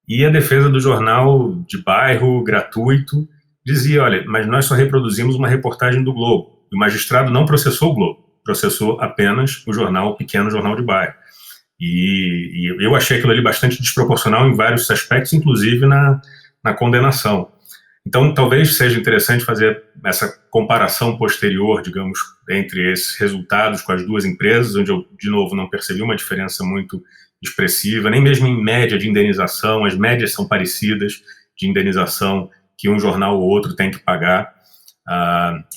E a defesa do jornal de bairro gratuito dizia, olha, mas nós só reproduzimos uma reportagem do Globo. O magistrado não processou o Globo, processou apenas o pequeno jornal de bairro. E eu achei aquilo ali bastante desproporcional em vários aspectos, inclusive na condenação. Então, talvez seja interessante fazer essa comparação posterior, digamos, entre esses resultados com as duas empresas, onde eu, de novo, não percebi uma diferença muito expressiva, nem mesmo em média de indenização, as médias são parecidas de indenização que um jornal ou outro tem que pagar.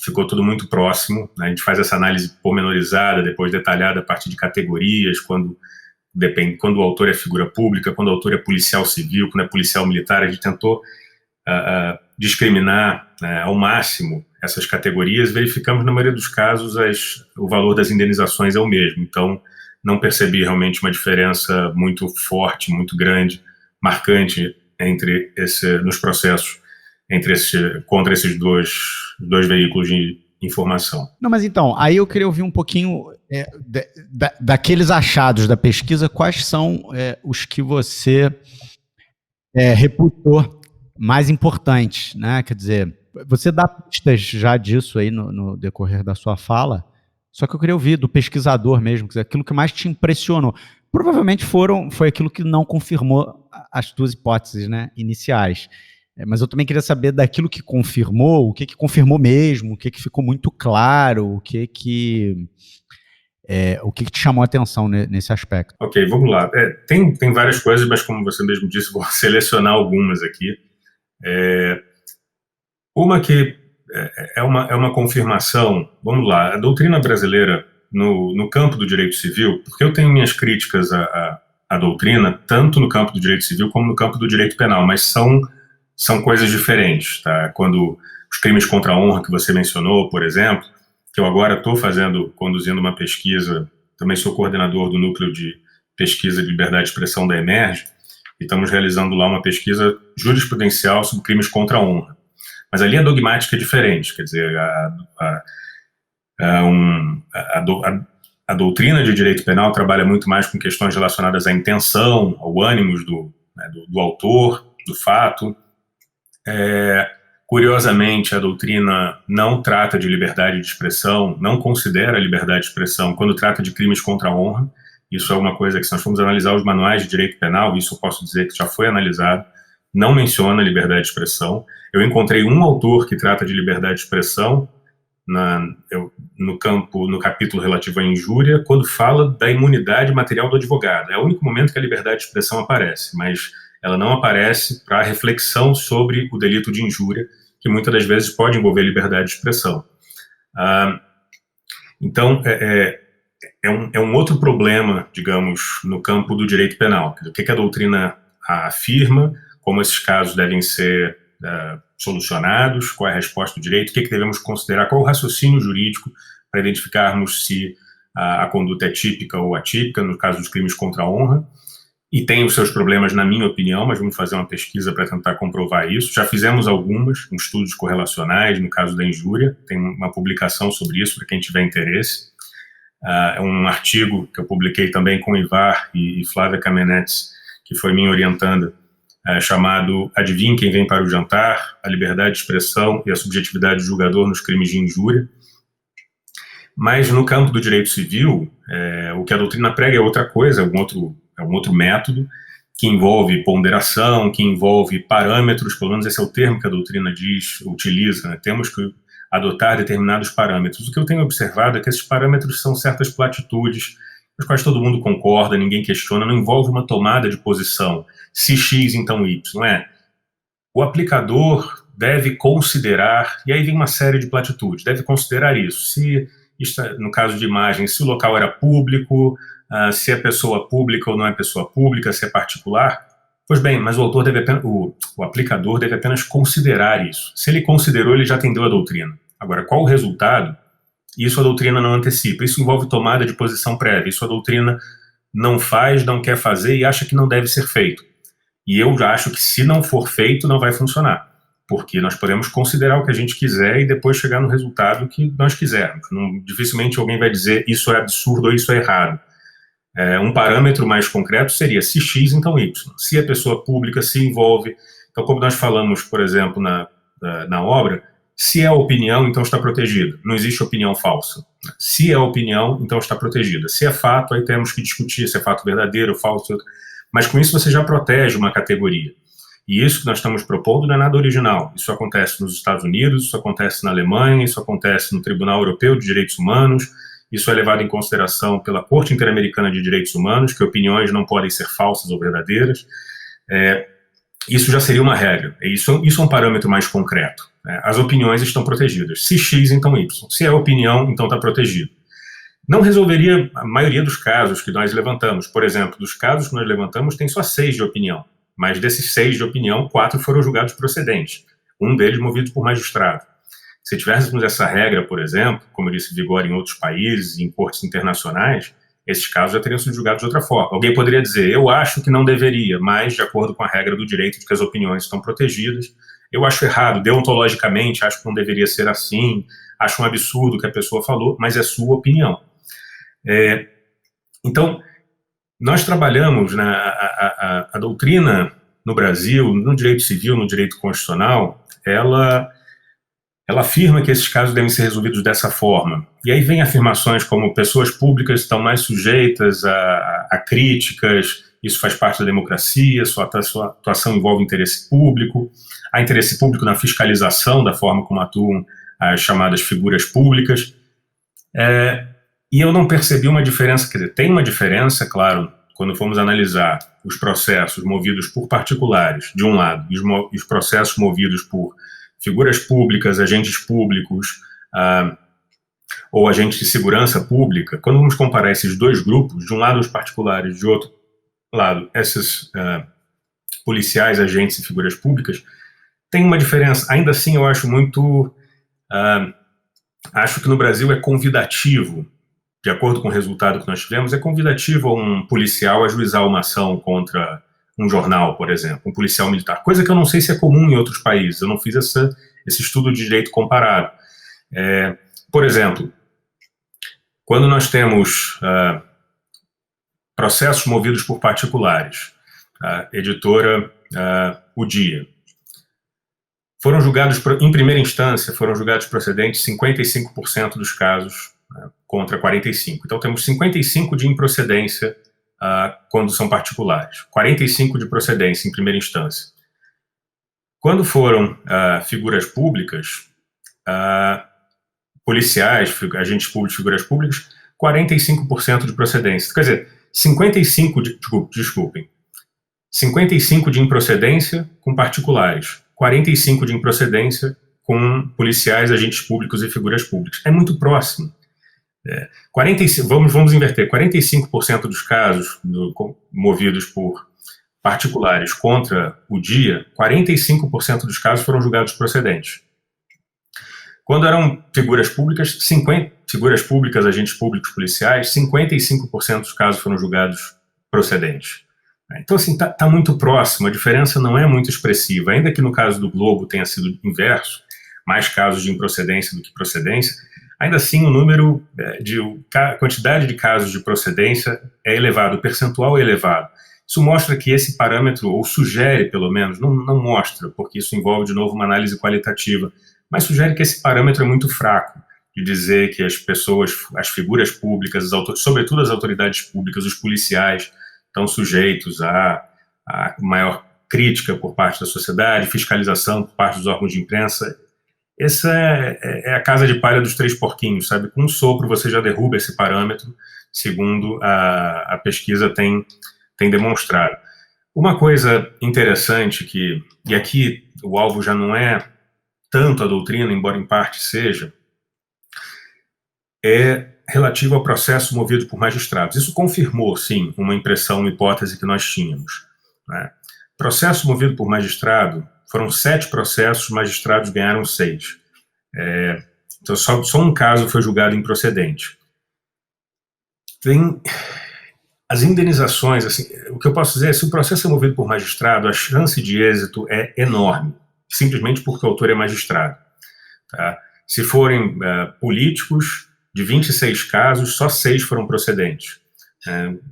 Ficou tudo muito próximo, né? A gente faz essa análise pormenorizada, depois detalhada a partir de categorias, quando o autor é figura pública, quando o autor é policial civil, quando é policial militar. A gente tentou discriminar ao máximo essas categorias. Verificamos, na maioria dos casos, o valor das indenizações é o mesmo. Então, não percebi realmente uma diferença muito forte, muito grande, marcante nos processos contra esses dois veículos de informação.
Não, mas então, aí eu queria ouvir um pouquinho daqueles achados da pesquisa, quais são os que você reputou mais importantes, né? Quer dizer, você dá pistas já disso aí no decorrer da sua fala, só que eu queria ouvir do pesquisador mesmo, quer dizer, aquilo que mais te impressionou. Provavelmente foi aquilo que não confirmou as tuas hipóteses, né, iniciais. Mas eu também queria saber daquilo que confirmou, o que confirmou mesmo, o que ficou muito claro, o que te chamou a atenção nesse aspecto.
Ok, vamos lá. Tem várias coisas, mas como você mesmo disse, vou selecionar algumas aqui. Uma que é uma confirmação, vamos lá, a doutrina brasileira no campo do direito civil, porque eu tenho minhas críticas à doutrina, tanto no campo do direito civil como no campo do direito penal, mas são coisas diferentes, tá? Quando os crimes contra a honra que você mencionou, por exemplo, que eu agora estou conduzindo uma pesquisa, também sou coordenador do núcleo de pesquisa de liberdade de expressão da Emerge, e estamos realizando lá uma pesquisa jurisprudencial sobre crimes contra a honra. Mas a linha dogmática é diferente, quer dizer, a doutrina de direito penal trabalha muito mais com questões relacionadas à intenção, ao ânimos do autor, do fato. Curiosamente, a doutrina não trata de liberdade de expressão, não considera a liberdade de expressão quando trata de crimes contra a honra. Isso é uma coisa que, se nós formos analisar os manuais de direito penal, isso eu posso dizer que já foi analisado, não menciona liberdade de expressão. Eu encontrei um autor que trata de liberdade de expressão no capítulo relativo à injúria, quando fala da imunidade material do advogado. É o único momento que a liberdade de expressão aparece, mas ela não aparece para a reflexão sobre o delito de injúria, que muitas das vezes pode envolver liberdade de expressão. Então, é um outro problema, digamos, no campo do direito penal. O que a doutrina afirma, como esses casos devem ser solucionados, qual é a resposta do direito, o que devemos considerar, qual é o raciocínio jurídico para identificarmos se a conduta é típica ou atípica, no caso dos crimes contra a honra. E tem os seus problemas, na minha opinião, mas vamos fazer uma pesquisa para tentar comprovar isso. Já fizemos estudos correlacionais, no caso da injúria, tem uma publicação sobre isso para quem tiver interesse. É um artigo que eu publiquei também com Ivar e Flávia Kamenetz, que foi minha orientanda chamado Adivinhe Quem Vem para o Jantar, a liberdade de expressão e a subjetividade do julgador nos crimes de injúria. Mas no campo do direito civil, o que a doutrina prega é outra coisa, é um outro método, que envolve ponderação, que envolve parâmetros, pelo menos esse é o termo que a doutrina utiliza, né? Temos que adotar determinados parâmetros. O que eu tenho observado é que esses parâmetros são certas platitudes, com as quais todo mundo concorda, ninguém questiona, não envolve uma tomada de posição, se X, então Y, não é? O aplicador deve considerar, e aí vem uma série de platitudes, deve considerar isso, se, no caso de imagem, se o local era público, se é pessoa pública ou não é pessoa pública, se é particular. Pois bem, mas o aplicador deve apenas considerar isso. Se ele considerou, ele já atendeu a doutrina. Agora, qual o resultado? Isso a doutrina não antecipa. Isso envolve tomada de posição prévia. Isso a doutrina não faz, não quer fazer e acha que não deve ser feito. E eu já acho que se não for feito, não vai funcionar. Porque nós podemos considerar o que a gente quiser e depois chegar no resultado que nós quisermos. Dificilmente alguém vai dizer isso é absurdo ou isso é errado. Um parâmetro mais concreto seria se X, então Y. Se a pessoa pública se envolve, então como nós falamos, por exemplo, na obra, se é opinião, então está protegida. Não existe opinião falsa. Se é opinião, então está protegida. Se é fato, aí temos que discutir se é fato verdadeiro, falso. Mas com isso você já protege uma categoria. E isso que nós estamos propondo não é nada original. Isso acontece nos Estados Unidos, isso acontece na Alemanha, isso acontece no Tribunal Europeu de Direitos Humanos. Isso é levado em consideração pela Corte Interamericana de Direitos Humanos, que opiniões não podem ser falsas ou verdadeiras. Isso já seria uma regra. Isso é um parâmetro mais concreto. As opiniões estão protegidas. Se X, então Y. Se é opinião, então está protegido. Não resolveria a maioria dos casos que nós levantamos. Por exemplo, dos casos que nós levantamos, tem só 6 de opinião. Mas desses 6 de opinião, 4 foram julgados procedentes. Um deles movido por magistrado. Se tivéssemos essa regra, por exemplo, como eu disse, vigora em outros países, em cortes internacionais, esses casos já teriam sido julgados de outra forma. Alguém poderia dizer, eu acho que não deveria, mas de acordo com a regra do direito de que as opiniões estão protegidas, eu acho errado, deontologicamente, acho que não deveria ser assim, acho um absurdo o que a pessoa falou, mas é sua opinião. Então, nós trabalhamos a doutrina no Brasil, no direito civil, no direito constitucional, ela afirma que esses casos devem ser resolvidos dessa forma. E aí vem afirmações como pessoas públicas estão mais sujeitas a críticas, isso faz parte da democracia, sua atuação envolve interesse público, há interesse público na fiscalização da forma como atuam as chamadas figuras públicas. E eu não percebi uma diferença, quer dizer, tem uma diferença, claro, quando formos analisar os processos movidos por particulares, de um lado, e os processos movidos por figuras públicas, agentes públicos, ou agentes de segurança pública, quando vamos comparar esses dois grupos, de um lado os particulares, de outro lado esses policiais, agentes e figuras públicas, tem uma diferença. Ainda assim, eu acho acho que no Brasil é convidativo, de acordo com o resultado que nós tivemos, é convidativo a um policial ajuizar uma ação contra um jornal, por exemplo, um policial militar, coisa que eu não sei se é comum em outros países, eu não fiz esse estudo de direito comparado. Por exemplo, quando nós temos processos movidos por particulares, a editora O Dia, foram julgados, em primeira instância, foram julgados procedentes 55% dos casos contra 45%. Então temos 55% de improcedência quando são particulares, 45% de procedência em primeira instância. Quando foram figuras públicas, policiais, agentes públicos, figuras públicas, 45% de procedência. Quer dizer, 55% de improcedência com particulares, 45% de improcedência com policiais, agentes públicos e figuras públicas. É muito próximo. 45, vamos inverter, 45% dos casos movidos por particulares contra o Dia, 45% dos casos foram julgados procedentes. Quando eram figuras públicas, agentes públicos, policiais, 55% dos casos foram julgados procedentes. Então, assim, tá muito próximo, a diferença não é muito expressiva, ainda que no caso do Globo tenha sido inverso, mais casos de improcedência do que procedência, ainda assim o número, a quantidade de casos de procedência é elevado, o percentual é elevado. Isso mostra que esse parâmetro, ou sugere pelo menos, não mostra, porque isso envolve de novo uma análise qualitativa, mas sugere que esse parâmetro é muito fraco, de dizer que as pessoas, as figuras públicas, sobretudo as autoridades públicas, os policiais, estão sujeitos a maior crítica por parte da sociedade, fiscalização por parte dos órgãos de imprensa. Essa é a casa de palha dos 3 porquinhos, sabe? Com um sopro você já derruba esse parâmetro, segundo a pesquisa tem demonstrado. Uma coisa interessante e aqui o alvo já não é tanto a doutrina, embora em parte seja, é relativo ao processo movido por magistrados. Isso confirmou, sim, uma impressão, uma hipótese que nós tínhamos, né? Processo movido por magistrado, foram 7 processos, magistrados ganharam 6. Então, só um caso foi julgado improcedente. Tem as indenizações, assim, o que eu posso dizer é, se o processo é movido por magistrado, a chance de êxito é enorme, simplesmente porque o autor é magistrado. Tá? Se forem políticos, de 26 casos, só 6 foram procedentes.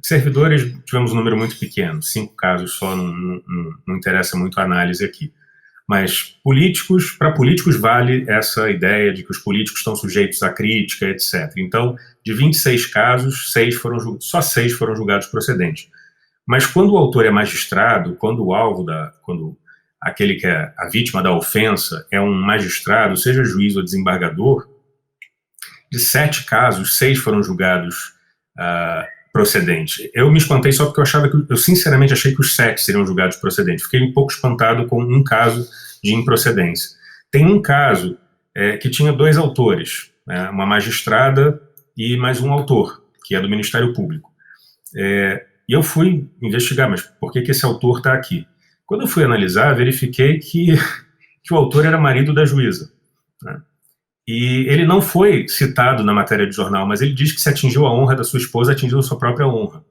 Servidores, tivemos um número muito pequeno, 5 casos só, não interessa muito a análise aqui. Mas para políticos vale essa ideia de que os políticos estão sujeitos à crítica, etc. Então, de 26 casos, só 6 foram julgados procedentes. Mas quando o autor é magistrado, quando aquele que é a vítima da ofensa é um magistrado, seja juiz ou desembargador, de 7 casos, 6 foram julgados procedentes. Eu me espantei só porque eu sinceramente achei que os 7 seriam julgados procedentes. Fiquei um pouco espantado com um caso de improcedência. Tem um caso que tinha 2 autores, uma magistrada e mais um autor, que é do Ministério Público. E eu fui investigar, mas por que esse autor está aqui? Quando eu fui analisar, verifiquei que o autor era marido da juíza, né? E ele não foi citado na matéria de jornal, mas ele diz que se atingiu a honra da sua esposa, atingiu a sua própria honra.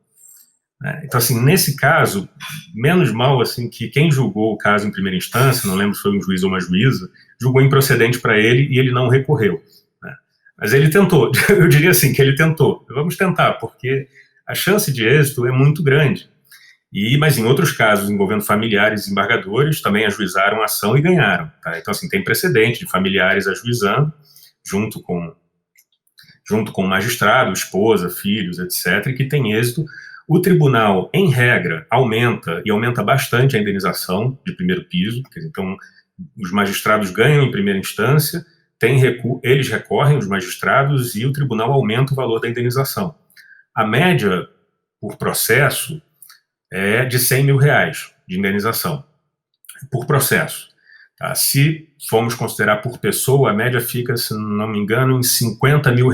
Então, assim, nesse caso, menos mal assim, que quem julgou o caso em primeira instância, não lembro se foi um juiz ou uma juíza, julgou improcedente para ele e ele não recorreu. Mas ele tentou, eu diria assim, que ele tentou. Vamos tentar, porque a chance de êxito é muito grande. Mas em outros casos, envolvendo familiares e desembargadores, também ajuizaram a ação e ganharam. Tá? Então, assim, tem precedente de familiares ajuizando, junto com o magistrado, esposa, filhos, etc., e que tem êxito. O tribunal, em regra, aumenta bastante a indenização de primeiro piso. Então, os magistrados ganham em primeira instância, eles recorrem, os magistrados, e o tribunal aumenta o valor da indenização. A média, por processo, é de R$100 mil de indenização, por processo. Tá? Se formos considerar por pessoa, a média fica, se não me engano, em R$50 mil.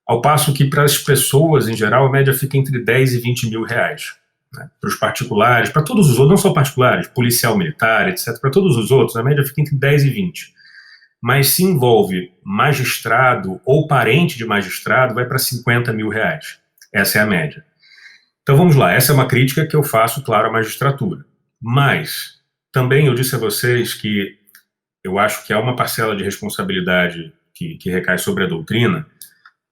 Ao passo que, para as pessoas, em geral, a média fica entre 10 e 20 mil reais. Né? Para os particulares, para todos os outros, não só particulares, policial, militar, etc., para todos os outros, a média fica entre 10 e 20. Mas se envolve magistrado ou parente de magistrado, vai para 50 mil reais. Essa é a média. Então vamos lá, essa é uma crítica que eu faço, claro, à magistratura. Mas também eu disse a vocês que eu acho que há uma parcela de responsabilidade que recai sobre a doutrina,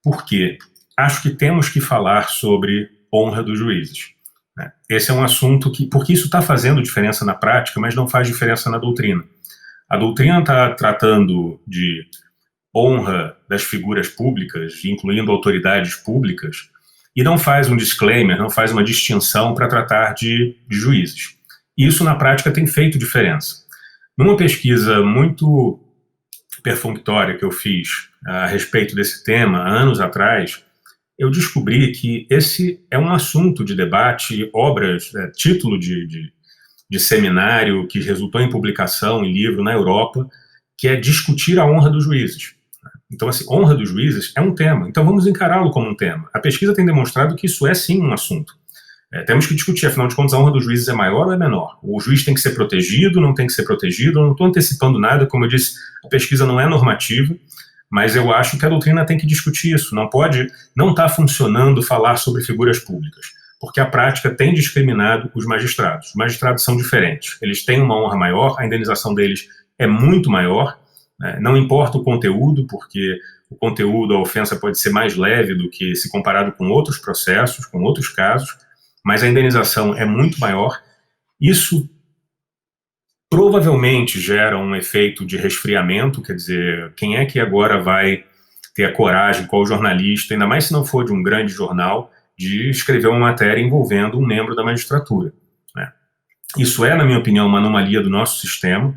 porque acho que temos que falar sobre honra dos juízes. Né? Esse é um assunto porque isso está fazendo diferença na prática, mas não faz diferença na doutrina. A doutrina está tratando de honra das figuras públicas, incluindo autoridades públicas, e não faz um disclaimer, não faz uma distinção para tratar de juízes. E isso, na prática, tem feito diferença. Numa pesquisa muito perfunctória que eu fiz a respeito desse tema, há anos atrás, eu descobri que esse é um assunto de debate, título de seminário que resultou em publicação, em livro, na Europa, que é discutir a honra dos juízes. Então, assim, honra dos juízes é um tema, então vamos encará-lo como um tema. A pesquisa tem demonstrado que isso é, sim, um assunto. Temos que discutir, afinal de contas, a honra dos juízes é maior ou é menor? O juiz tem que ser protegido, não tem que ser protegido? Eu não estou antecipando nada, como eu disse, a pesquisa não é normativa, mas eu acho que a doutrina tem que discutir isso. Não está funcionando falar sobre figuras públicas, porque a prática tem discriminado os magistrados. Os magistrados são diferentes, eles têm uma honra maior, a indenização deles é muito maior, não importa o conteúdo, porque o conteúdo, a ofensa pode ser mais leve do que se comparado com outros processos, com outros casos, mas a indenização é muito maior. Isso provavelmente gera um efeito de resfriamento, quer dizer, quem é que agora vai ter a coragem, qual jornalista, ainda mais se não for de um grande jornal, de escrever uma matéria envolvendo um membro da magistratura, né? Isso é, na minha opinião, uma anomalia do nosso sistema.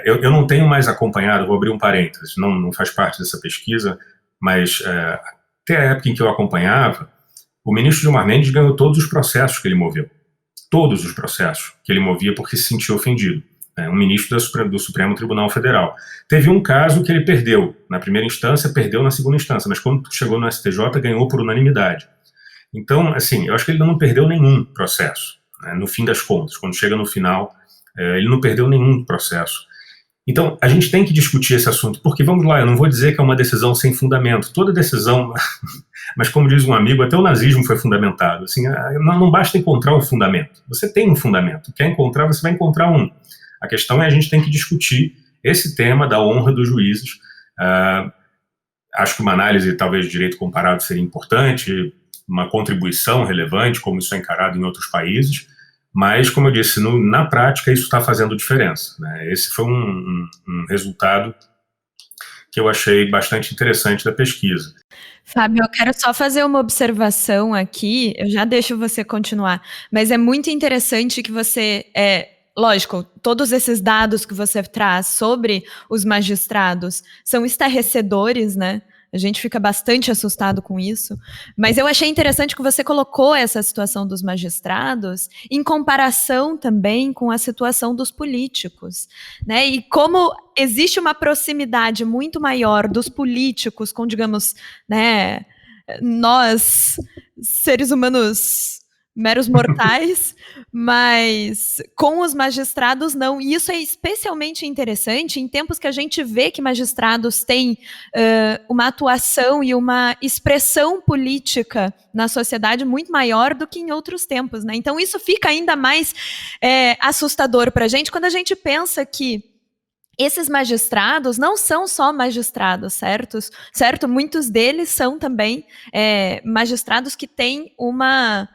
Eu não tenho mais acompanhado, vou abrir um parênteses, não faz parte dessa pesquisa, mas até a época em que eu acompanhava, o ministro Gilmar Mendes ganhou todos os processos que ele moveu. Todos os processos que ele movia porque se sentiu ofendido. Um ministro do Supremo Tribunal Federal. Teve um caso que ele perdeu na primeira instância, perdeu na segunda instância, mas quando chegou no STJ, ganhou por unanimidade. Então, assim, eu acho que ele não perdeu nenhum processo, né, no fim das contas. Quando chega no final, ele não perdeu nenhum processo. Então, a gente tem que discutir esse assunto, porque, vamos lá, eu não vou dizer que é uma decisão sem fundamento. Toda decisão, mas como diz um amigo, até o nazismo foi fundamentado. Assim, não basta encontrar um fundamento. Você tem um fundamento. Quer encontrar, você vai encontrar um. A questão é a gente tem que discutir esse tema da honra dos juízes. Acho que uma análise, talvez, de direito comparado seria importante, uma contribuição relevante, como isso é encarado em outros países, mas, como eu disse, na prática isso está fazendo diferença, né? Esse foi um resultado que eu achei bastante interessante da pesquisa.
Fábio, eu quero só fazer uma observação aqui, eu já deixo você continuar, mas é muito interessante que você... Lógico, todos esses dados que você traz sobre os magistrados são estarrecedores, né? A gente fica bastante assustado com isso, mas eu achei interessante que você colocou essa situação dos magistrados em comparação também com a situação dos políticos, né? E como existe uma proximidade muito maior dos políticos com, digamos, né, nós, seres humanos meros mortais, mas com os magistrados não. E isso é especialmente interessante em tempos que a gente vê que magistrados têm uma atuação e uma expressão política na sociedade muito maior do que em outros tempos, né? Então isso fica ainda mais assustador para a gente quando a gente pensa que esses magistrados não são só magistrados, certo? Muitos deles são também magistrados que têm uma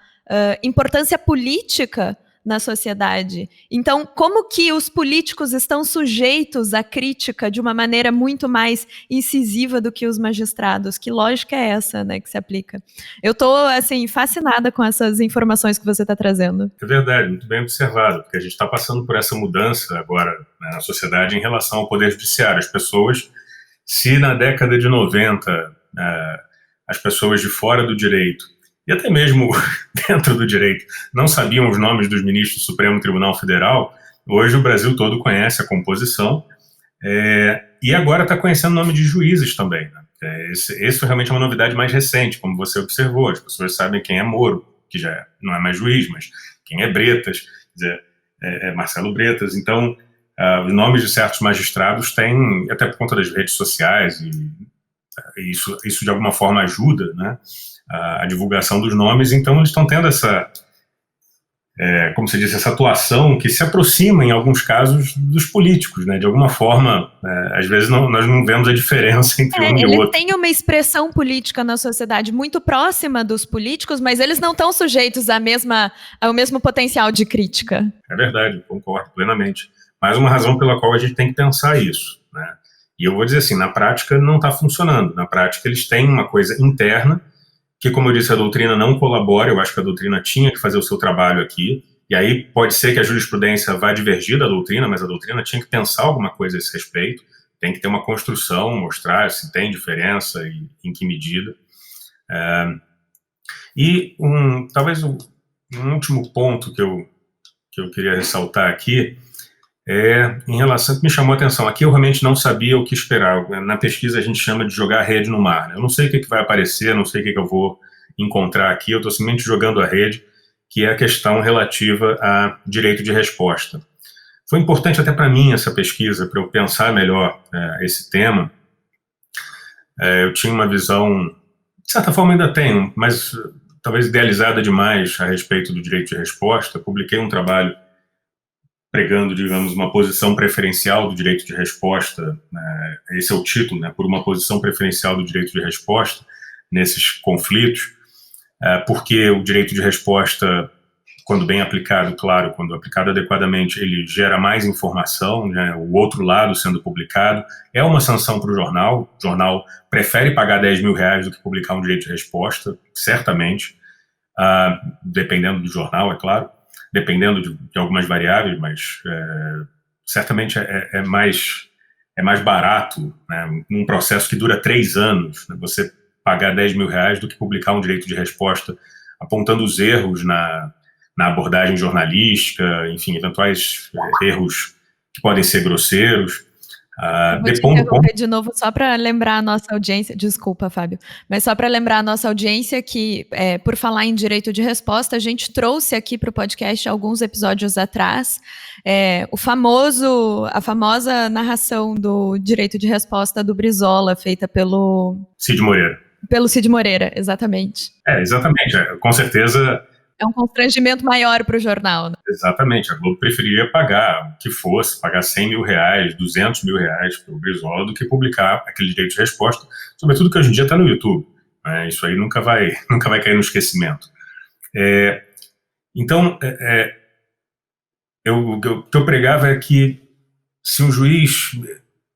importância política na sociedade. Então, como que os políticos estão sujeitos à crítica de uma maneira muito mais incisiva do que os magistrados? Que lógica é essa, né, que se aplica? Eu estou, assim, fascinada com essas informações que você está trazendo.
É verdade, muito bem observado, porque a gente está passando por essa mudança agora, né, na sociedade em relação ao poder judiciário. As pessoas, se na década de 90, as pessoas de fora do direito e até mesmo dentro do direito não sabiam os nomes dos ministros do Supremo Tribunal Federal, hoje o Brasil todo conhece a composição, e agora está conhecendo o nome de juízes também, né? Isso realmente é uma novidade mais recente, como você observou. As pessoas sabem quem é Moro, que já não é mais juiz, mas quem é Bretas, quer dizer, é Marcelo Bretas. Então, os nomes de certos magistrados têm, até por conta das redes sociais, e isso de alguma forma ajuda, né, a divulgação dos nomes. Então eles estão tendo essa, como se diz, essa atuação que se aproxima em alguns casos dos políticos, né, de alguma forma. Às vezes nós não vemos a diferença entre um e outro.
Eles têm uma expressão política na sociedade muito próxima dos políticos, mas eles não estão sujeitos ao mesmo potencial de crítica.
É verdade, concordo plenamente. Mais uma razão pela qual a gente tem que pensar isso, né? E eu vou dizer assim, na prática não está funcionando. Na prática eles têm uma coisa interna que, como eu disse, a doutrina não colabora. Eu acho que a doutrina tinha que fazer o seu trabalho aqui, e aí pode ser que a jurisprudência vá divergir da doutrina, mas a doutrina tinha que pensar alguma coisa a esse respeito, tem que ter uma construção, mostrar se tem diferença e em que medida. E talvez um último ponto que eu queria ressaltar aqui em relação ao que me chamou a atenção. Aqui eu realmente não sabia o que esperar. Na pesquisa a gente chama de jogar a rede no mar, né? Eu não sei o que vai aparecer, não sei o que eu vou encontrar aqui, eu estou simplesmente jogando a rede, que é a questão relativa a direito de resposta. Foi importante até para mim essa pesquisa, para eu pensar melhor esse tema. Eu tinha uma visão, de certa forma ainda tenho, mas talvez idealizada demais a respeito do direito de resposta. Publiquei um trabalho pregando, digamos, uma posição preferencial do direito de resposta, esse é o título, né, por uma posição preferencial do direito de resposta nesses conflitos, porque o direito de resposta, quando bem aplicado, claro, quando aplicado adequadamente, ele gera mais informação, né, o outro lado sendo publicado, é uma sanção para o jornal prefere pagar R$10 mil do que publicar um direito de resposta, certamente, dependendo do jornal, é claro, dependendo de algumas variáveis, mas certamente é mais barato, né, num processo que dura 3 anos, né, você pagar R$10 mil do que publicar um direito de resposta apontando os erros na abordagem jornalística, enfim, eventuais erros que podem ser grosseiros.
Eu vou te interromper de novo só para lembrar a nossa audiência, desculpa, Fábio, mas só para lembrar a nossa audiência que, por falar em direito de resposta, a gente trouxe aqui para o podcast alguns episódios atrás a famosa narração do direito de resposta do Brizola, feita pelo
Cid Moreira.
Pelo Cid Moreira, exatamente.
Exatamente, com certeza.
É um constrangimento maior para o jornal, né?
Exatamente, a Globo preferiria pagar o que fosse, pagar R$100 mil, R$200 mil para o Brizola do que publicar aquele direito de resposta, sobretudo que hoje em dia está no YouTube. Né? Isso aí nunca vai cair no esquecimento. Então, o que eu pregava é que se um juiz,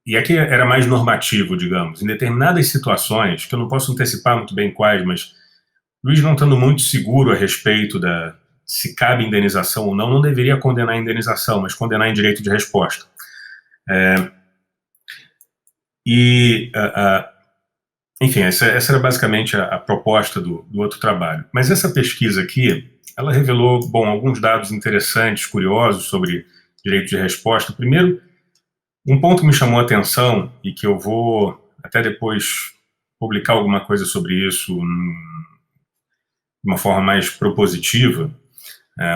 e aqui era mais normativo, digamos, em determinadas situações, que eu não posso antecipar muito bem quais, mas o juiz não estando muito seguro a respeito se cabe indenização ou não deveria condenar a indenização, mas condenar em direito de resposta. Enfim, essa era basicamente a proposta do outro trabalho. Mas essa pesquisa aqui, ela revelou, alguns dados interessantes, curiosos sobre direito de resposta. Primeiro, um ponto que me chamou a atenção e que eu vou até depois publicar alguma coisa sobre isso de uma forma mais propositiva,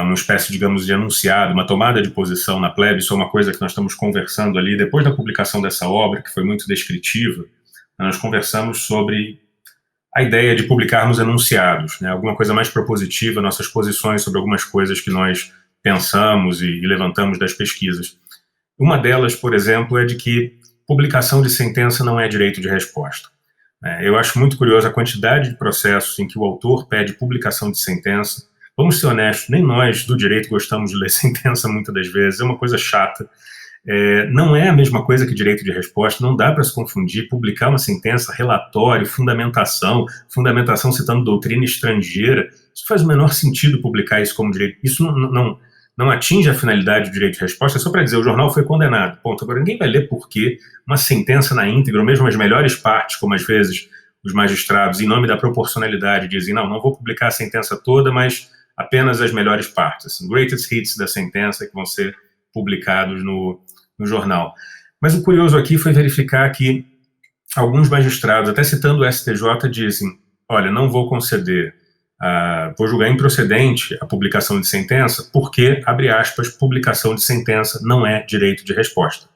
uma espécie, digamos, de enunciado, uma tomada de posição na plebe, isso é uma coisa que nós estamos conversando ali, depois da publicação dessa obra, que foi muito descritiva, nós conversamos sobre a ideia de publicarmos enunciados, né, alguma coisa mais propositiva, nossas posições sobre algumas coisas que nós pensamos e levantamos das pesquisas. Uma delas, por exemplo, é de que publicação de sentença não é direito de resposta. Eu acho muito curioso a quantidade de processos em que o autor pede publicação de sentença. Vamos ser honestos, nem nós do direito gostamos de ler sentença muitas das vezes, é uma coisa chata. Não é a mesma coisa que direito de resposta, não dá para se confundir. Publicar uma sentença, relatório, fundamentação citando doutrina estrangeira, isso faz o menor sentido publicar isso como direito. Isso não atinge a finalidade do direito de resposta, é só para dizer, o jornal foi condenado. Ponto. Agora, ninguém vai ler por quê uma sentença na íntegra, ou mesmo as melhores partes, como às vezes os magistrados, em nome da proporcionalidade, dizem, não vou publicar a sentença toda, mas apenas as melhores partes, assim, greatest hits da sentença que vão ser publicados no jornal. Mas o curioso aqui foi verificar que alguns magistrados, até citando o STJ, dizem, olha, não vou conceder, vou julgar improcedente a publicação de sentença, porque, abre aspas, publicação de sentença não é direito de resposta,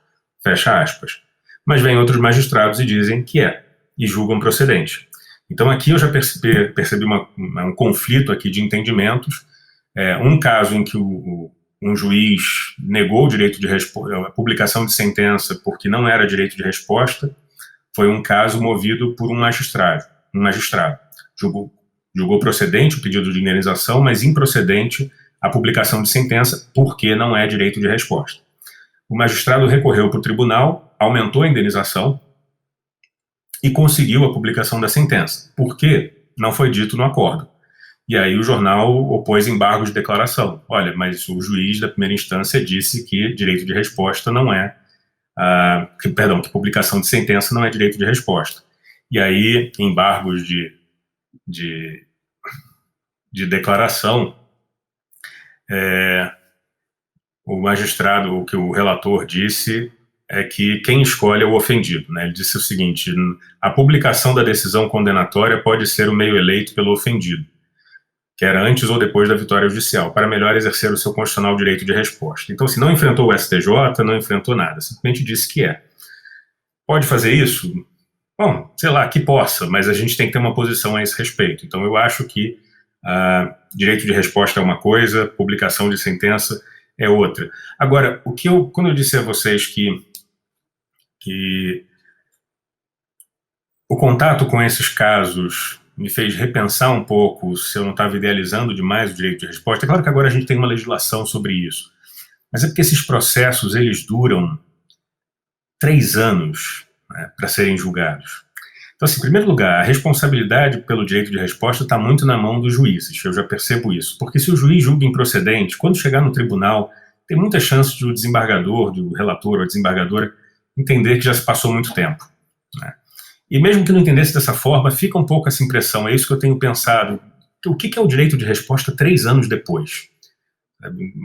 fecha aspas. Mas vêm outros magistrados e dizem que e julgam procedente. Então aqui eu já percebi um conflito aqui de entendimentos, um caso em que um juiz negou o direito de a publicação de sentença porque não era direito de resposta, foi um caso movido por um magistrado. Julgou procedente o pedido de indenização, mas improcedente a publicação de sentença porque não é direito de resposta. O magistrado recorreu para o tribunal, aumentou a indenização e conseguiu a publicação da sentença. Por quê? Não foi dito no acordo. E aí o jornal opôs embargo de declaração. Olha, mas o juiz da primeira instância disse que direito de resposta não é... que publicação de sentença não é direito de resposta. E aí, embargos de declaração, o magistrado, o que o relator disse é que quem escolhe é o ofendido. Né? Ele disse o seguinte, a publicação da decisão condenatória pode ser o meio eleito pelo ofendido, quer antes ou depois da vitória judicial, para melhor exercer o seu constitucional direito de resposta. Então, se não enfrentou o STJ, não enfrentou nada, simplesmente disse que Pode fazer isso? Bom, sei lá, que possa, mas a gente tem que ter uma posição a esse respeito. Então, eu acho que direito de resposta é uma coisa, publicação de sentença é outra. Agora, quando eu disse a vocês que o contato com esses casos me fez repensar um pouco se eu não estava idealizando demais o direito de resposta. É claro que agora a gente tem uma legislação sobre isso, mas é porque esses processos, eles duram 3 anos, né, para serem julgados. Então, assim, em primeiro lugar, a responsabilidade pelo direito de resposta está muito na mão dos juízes, eu já percebo isso, porque se o juiz julga improcedente, quando chegar no tribunal, tem muita chance de o desembargador, do relator ou a desembargadora, entender que já se passou muito tempo, né? E mesmo que não entendesse dessa forma, fica um pouco essa impressão, é isso que eu tenho pensado, o que é o direito de resposta 3 anos depois?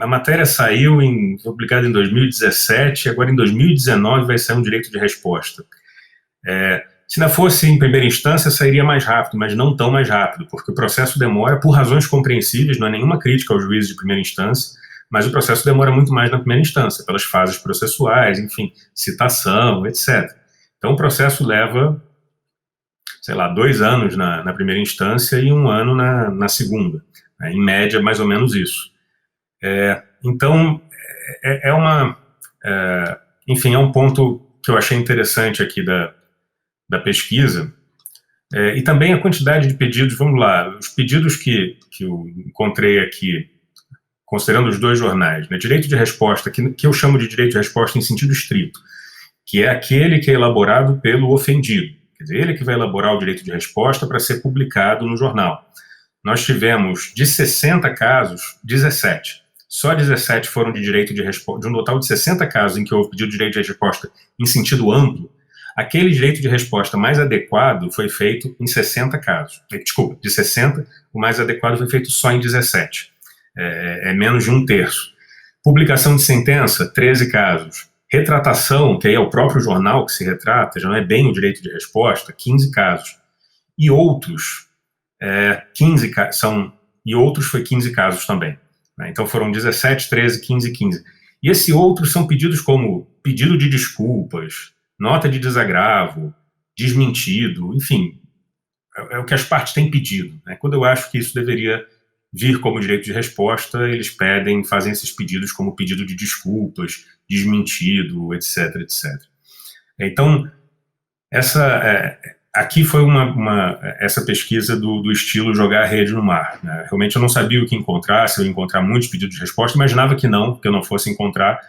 A matéria saiu, foi publicada em 2017, agora em 2019 vai sair um direito de resposta. Se não fosse em primeira instância, sairia mais rápido, mas não tão mais rápido, porque o processo demora por razões compreensíveis, não é nenhuma crítica aos juízes de primeira instância, mas o processo demora muito mais na primeira instância, pelas fases processuais, enfim, citação, etc. Então o processo leva, sei lá, 2 anos na primeira instância e 1 ano na segunda, né? Em média, mais ou menos isso. Então, enfim, é um ponto que eu achei interessante aqui da pesquisa, e também a quantidade de pedidos. Vamos lá, os pedidos que eu encontrei aqui, considerando os 2 jornais, né, direito de resposta, que eu chamo de direito de resposta em sentido estrito, que é aquele que é elaborado pelo ofendido, quer dizer, ele que vai elaborar o direito de resposta para ser publicado no jornal. Nós tivemos, de 60 casos, 17. Só 17 foram de direito de resposta, de um total de 60 casos em que houve pedido de direito de resposta em sentido amplo. Aquele direito de resposta mais adequado foi feito em 60 casos. Desculpa, de 60, o mais adequado foi feito só em 17. É menos de 1/3. Publicação de sentença, 13 casos. Retratação, que aí é o próprio jornal que se retrata, já não é bem o direito de resposta, 15 casos. E outros, 15 são, e outros foi 15 casos também, né? Então foram 17, 13, 15 e 15. E esses outros são pedidos como pedido de desculpas, nota de desagravo, desmentido, enfim, é o que as partes têm pedido, né? Quando eu acho que isso deveria vir como direito de resposta, eles fazem esses pedidos como pedido de desculpas, desmentido, etc, etc. Então, aqui foi essa pesquisa do estilo jogar a rede no mar, né? Realmente eu não sabia o que encontrar, se eu ia encontrar muitos pedidos de resposta, imaginava que eu não fosse encontrar,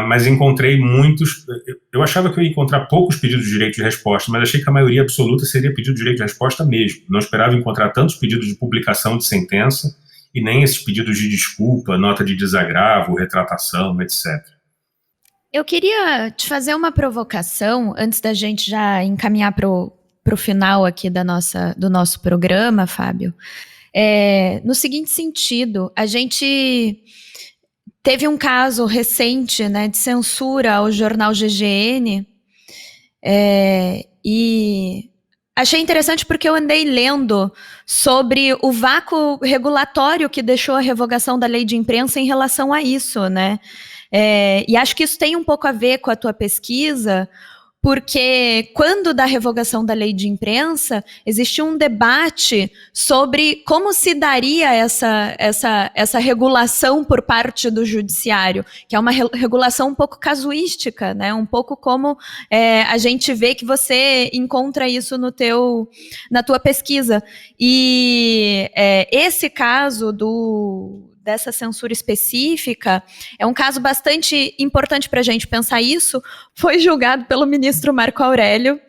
mas encontrei muitos. Eu achava que eu ia encontrar poucos pedidos de direito de resposta, mas achei que a maioria absoluta seria pedido de direito de resposta mesmo. Não esperava encontrar tantos pedidos de publicação de sentença e nem esses pedidos de desculpa, nota de desagravo, retratação, etc.
Eu queria te fazer uma provocação antes da gente já encaminhar para o final aqui do nosso programa, Fábio. No seguinte sentido, a gente teve um caso recente, né, de censura ao jornal GGN, e achei interessante porque eu andei lendo sobre o vácuo regulatório que deixou a revogação da lei de imprensa em relação a isso, né? E acho que isso tem um pouco a ver com a tua pesquisa, porque quando da revogação da lei de imprensa, existia um debate sobre como se daria essa regulação por parte do judiciário, que é uma regulação um pouco casuística, né? Um pouco como a gente vê que você encontra isso na tua pesquisa. E esse caso dessa censura específica, é um caso bastante importante para a gente pensar isso, foi julgado pelo ministro Marco Aurélio,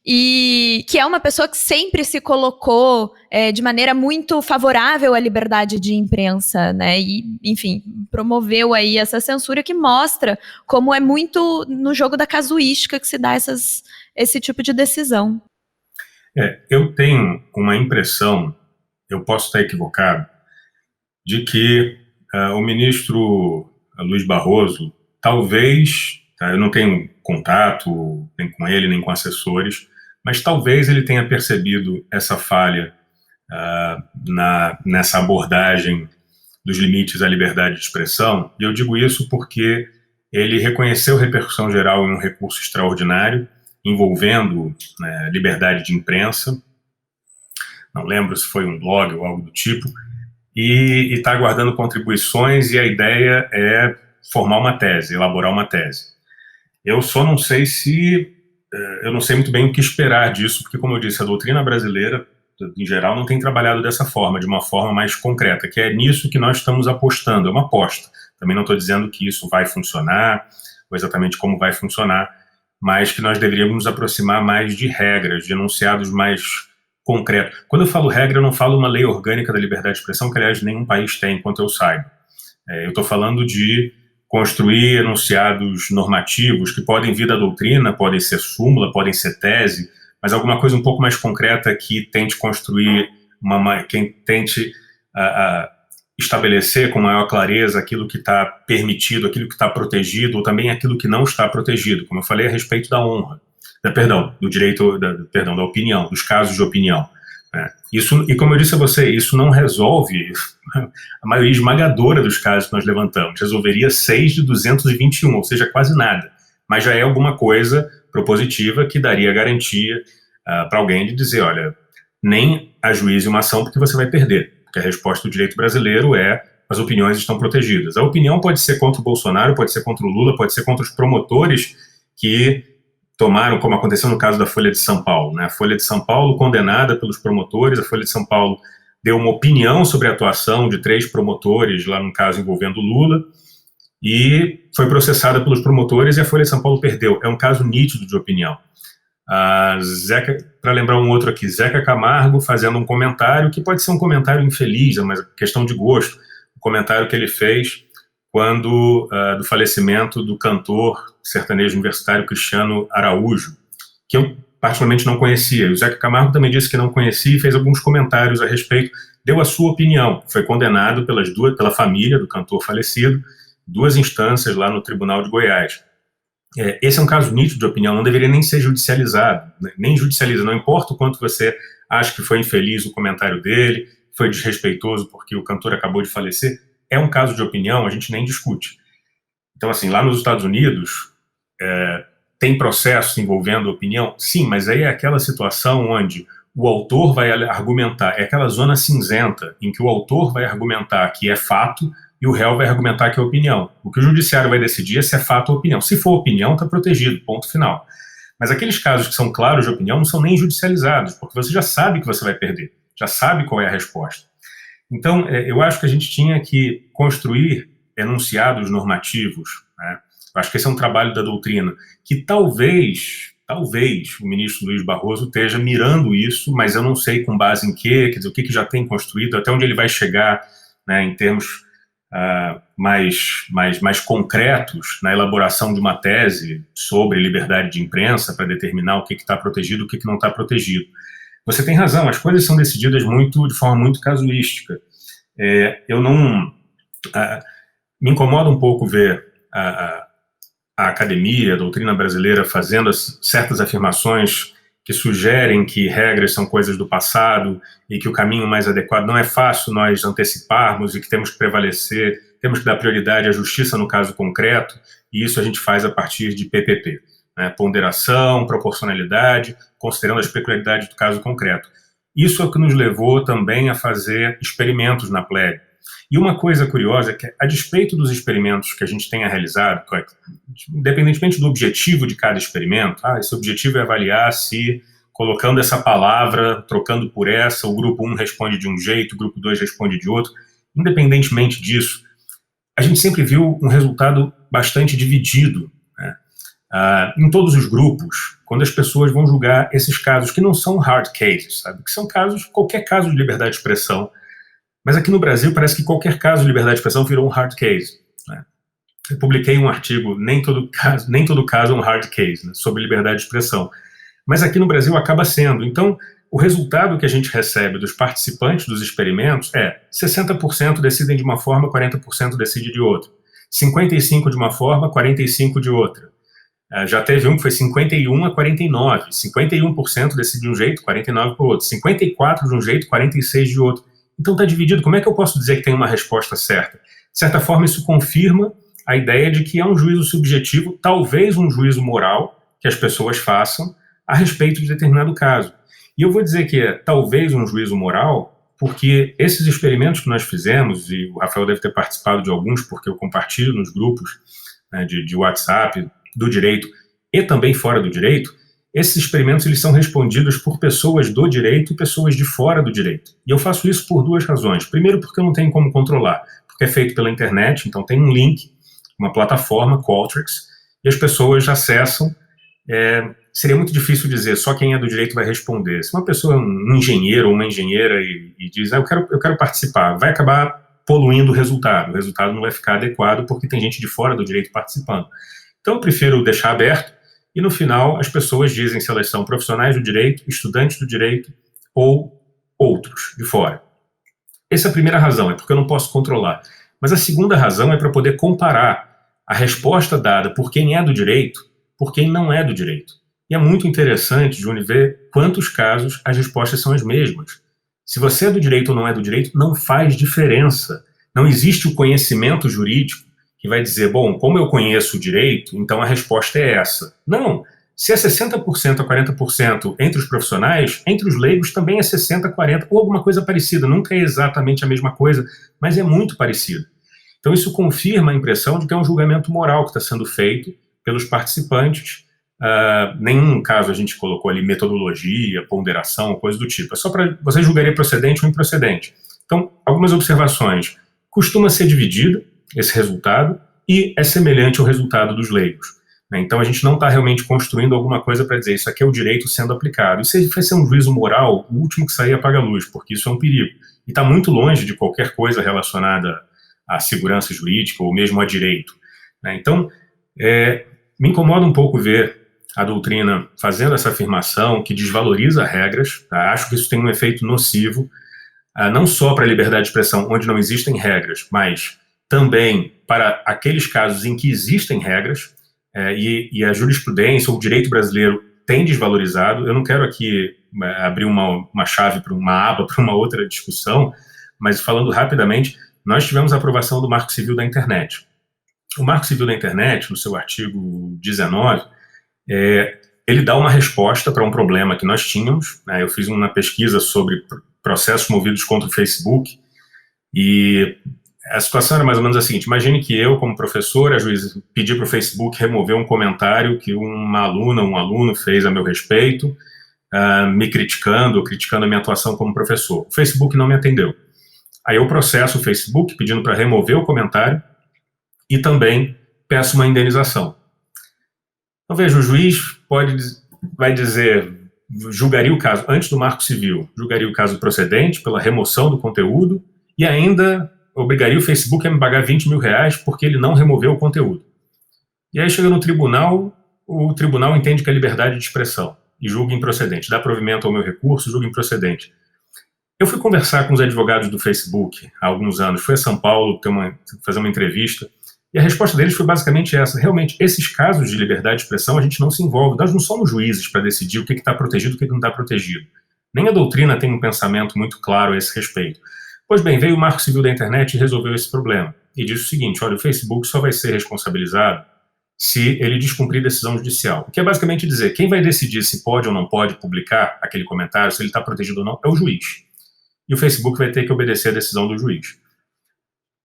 e que é uma pessoa que sempre se colocou de maneira muito favorável à liberdade de imprensa, né? E, enfim, promoveu aí essa censura que mostra como é muito no jogo da casuística que se dá esse tipo de decisão.
Eu tenho uma impressão, eu posso estar equivocado, de que o ministro Luiz Barroso, talvez, eu não tenho contato nem com ele, nem com assessores, mas talvez ele tenha percebido essa falha nessa abordagem dos limites à liberdade de expressão, e eu digo isso porque ele reconheceu repercussão geral em um recurso extraordinário, envolvendo liberdade de imprensa, não lembro se foi um blog ou algo do tipo, e está aguardando contribuições, e a ideia é formar uma tese, elaborar uma tese. Eu só não sei eu não sei muito bem o que esperar disso, porque, como eu disse, a doutrina brasileira em geral, não tem trabalhado dessa forma, de uma forma mais concreta, que é nisso que nós estamos apostando, é uma aposta. Também não estou dizendo que isso vai funcionar, ou exatamente como vai funcionar, mas que nós deveríamos nos aproximar mais de regras, de enunciados mais concretos. Quando eu falo regra, eu não falo uma lei orgânica da liberdade de expressão, que, aliás, nenhum país tem, enquanto eu saiba. Eu estou falando de construir enunciados normativos que podem vir da doutrina, podem ser súmula, podem ser tese, mas alguma coisa um pouco mais concreta que tente construir, quem tente estabelecer com maior clareza aquilo que está permitido, aquilo que está protegido, ou também aquilo que não está protegido, como eu falei a respeito da honra, do direito, da opinião, dos casos de opinião. Isso, e como eu disse a você, isso não resolve a maioria esmagadora dos casos que nós levantamos. Resolveria 6 de 221, ou seja, quase nada. Mas já é alguma coisa propositiva que daria garantia para alguém de dizer, olha, nem ajuize uma ação porque você vai perder. Porque a resposta do direito brasileiro é as opiniões estão protegidas. A opinião pode ser contra o Bolsonaro, pode ser contra o Lula, pode ser contra os promotores que tomaram, como aconteceu no caso da Folha de São Paulo, né? A Folha de São Paulo, condenada pelos promotores, a Folha de São Paulo deu uma opinião sobre a atuação de 3 promotores, lá no caso envolvendo Lula, e foi processada pelos promotores e a Folha de São Paulo perdeu. É um caso nítido de opinião. Para lembrar um outro aqui, Zeca Camargo fazendo um comentário, que pode ser um comentário infeliz, mas questão de gosto, o comentário que ele fez quando do falecimento do cantor sertanejo universitário Cristiano Araújo, que eu particularmente não conhecia. O Zeca Camargo também disse que não conhecia e fez alguns comentários a respeito, deu a sua opinião, foi condenado pela família do cantor falecido, 2 instâncias lá no Tribunal de Goiás. Esse é um caso nítido de opinião, não deveria nem ser judicializado, né? Nem judicializa, não importa o quanto você acha que foi infeliz o comentário dele, foi desrespeitoso porque o cantor acabou de falecer, é um caso de opinião, a gente nem discute. Então, assim, lá nos Estados Unidos, tem processos envolvendo opinião? Sim, mas aí é aquela situação onde o autor vai argumentar, é aquela zona cinzenta em que o autor vai argumentar que é fato e o réu vai argumentar que é opinião. O que o judiciário vai decidir é se é fato ou opinião. Se for opinião, está protegido, ponto final. Mas aqueles casos que são claros de opinião não são nem judicializados, porque você já sabe que você vai perder, já sabe qual é a resposta. Então, eu acho que a gente tinha que construir enunciados normativos, né? Eu acho que esse é um trabalho da doutrina, que talvez o ministro Luiz Barroso esteja mirando isso, mas eu não sei com base em quê, quer dizer, o que já tem construído, até onde ele vai chegar, né, em termos mais concretos na elaboração de uma tese sobre liberdade de imprensa para determinar o que está protegido e o que não está protegido. Você tem razão, as coisas são decididas de forma muito casuística. Eu não... me incomoda um pouco ver a academia, a doutrina brasileira fazendo certas afirmações que sugerem que regras são coisas do passado e que o caminho mais adequado não é fácil nós anteciparmos e que temos que prevalecer, temos que dar prioridade à justiça no caso concreto, e isso a gente faz a partir de PPP, né? Ponderação, proporcionalidade, considerando as peculiaridades do caso concreto. Isso é o que nos levou também a fazer experimentos na plebe. E uma coisa curiosa é que, a despeito dos experimentos que a gente tenha realizado, independentemente do objetivo de cada experimento, esse objetivo é avaliar se, colocando essa palavra, trocando por essa, o grupo 1 responde de um jeito, o grupo 2 responde de outro. Independentemente disso, a gente sempre viu um resultado bastante dividido, né? Em todos os grupos, quando as pessoas vão julgar esses casos que não são hard cases, sabe? Que são casos, qualquer caso de liberdade de expressão. Mas aqui no Brasil parece que qualquer caso de liberdade de expressão virou um hard case, né? Eu publiquei um artigo, nem todo caso é um hard case, né, sobre liberdade de expressão. Mas aqui no Brasil acaba sendo. Então, o resultado que a gente recebe dos participantes dos experimentos é 60% decidem de uma forma, 40% decidem de outra. 55% de uma forma, 45% de outra. Já teve um que foi 51-49. 51% decide de um jeito, 49% por outro. 54% de um jeito, 46% de outro. Então está dividido. Como é que eu posso dizer que tem uma resposta certa? De certa forma, isso confirma a ideia de que é um juízo subjetivo, talvez um juízo moral, que as pessoas façam a respeito de determinado caso. E eu vou dizer que é talvez um juízo moral, porque esses experimentos que nós fizemos, e o Rafael deve ter participado de alguns, porque eu compartilho nos grupos, né, de WhatsApp, do direito, e também fora do direito, esses experimentos eles são respondidos por pessoas do direito e pessoas de fora do direito. E eu faço isso por duas razões. Primeiro, porque eu não tenho como controlar, porque é feito pela internet, então tem um link, uma plataforma, Qualtrics, e as pessoas acessam. Seria muito difícil dizer, só quem é do direito vai responder. Se uma pessoa, um engenheiro ou uma engenheira, e diz, eu quero participar, vai acabar poluindo o resultado não vai ficar adequado porque tem gente de fora do direito participando. Então eu prefiro deixar aberto, e no final as pessoas dizem se elas são profissionais do direito, estudantes do direito ou outros de fora. Essa é a primeira razão, é porque eu não posso controlar. Mas a segunda razão é para poder comparar a resposta dada por quem é do direito por quem não é do direito. E é muito interessante, Júnior, ver quantos casos as respostas são as mesmas. Se você é do direito ou não é do direito, não faz diferença. Não existe o conhecimento jurídico que vai dizer, bom, como eu conheço o direito, então a resposta é essa. Não. Se é 60% a 40% entre os profissionais, entre os leigos também é 60% a 40%, ou alguma coisa parecida. Nunca é exatamente a mesma coisa, mas é muito parecido. Então isso confirma a impressão de que é um julgamento moral que está sendo feito pelos participantes. Nenhum caso a gente colocou ali metodologia, ponderação, coisa do tipo. É só para você julgaria procedente ou improcedente. Então, algumas observações. Costuma ser dividido esse resultado e é semelhante ao resultado dos leigos. Então, a gente não está realmente construindo alguma coisa para dizer isso aqui é o direito sendo aplicado. E se vai ser um juízo moral, o último que sair apaga a luz, porque isso é um perigo. E está muito longe de qualquer coisa relacionada à segurança jurídica ou mesmo a direito. Então, me incomoda um pouco ver a doutrina fazendo essa afirmação que desvaloriza regras. Acho que isso tem um efeito nocivo, não só para a liberdade de expressão, onde não existem regras, mas também para aqueles casos em que existem regras, e a jurisprudência, o direito brasileiro tem desvalorizado. Eu não quero aqui abrir uma chave para uma aba, para uma outra discussão, mas falando rapidamente, nós tivemos a aprovação do Marco Civil da Internet. O Marco Civil da Internet, no seu artigo 19, ele dá uma resposta para um problema que nós tínhamos. Eu fiz uma pesquisa sobre processos movidos contra o Facebook, e a situação era mais ou menos a seguinte: imagine que eu, como professor, a juíza pedi para o Facebook remover um comentário que uma aluna, um aluno fez a meu respeito, me criticando a minha atuação como professor. O Facebook não me atendeu. Aí eu processo o Facebook pedindo para remover o comentário e também peço uma indenização. Então veja, o juiz vai dizer, julgaria o caso, antes do Marco Civil, julgaria o caso procedente pela remoção do conteúdo e ainda obrigaria o Facebook a me pagar 20 mil reais porque ele não removeu o conteúdo. E aí chega no tribunal, o tribunal entende que é liberdade de expressão e julga improcedente, dá provimento ao meu recurso, julga improcedente. Eu fui conversar com os advogados do Facebook há alguns anos, fui a São Paulo fazer uma entrevista, e a resposta deles foi basicamente essa: realmente, esses casos de liberdade de expressão a gente não se envolve, nós não somos juízes para decidir o que está protegido e o que não está protegido. Nem a doutrina tem um pensamento muito claro a esse respeito. Pois bem, veio o Marco Civil da Internet e resolveu esse problema. E disse o seguinte: olha, o Facebook só vai ser responsabilizado se ele descumprir decisão judicial. O que é basicamente dizer, quem vai decidir se pode ou não pode publicar aquele comentário, se ele está protegido ou não, é o juiz. E o Facebook vai ter que obedecer a decisão do juiz.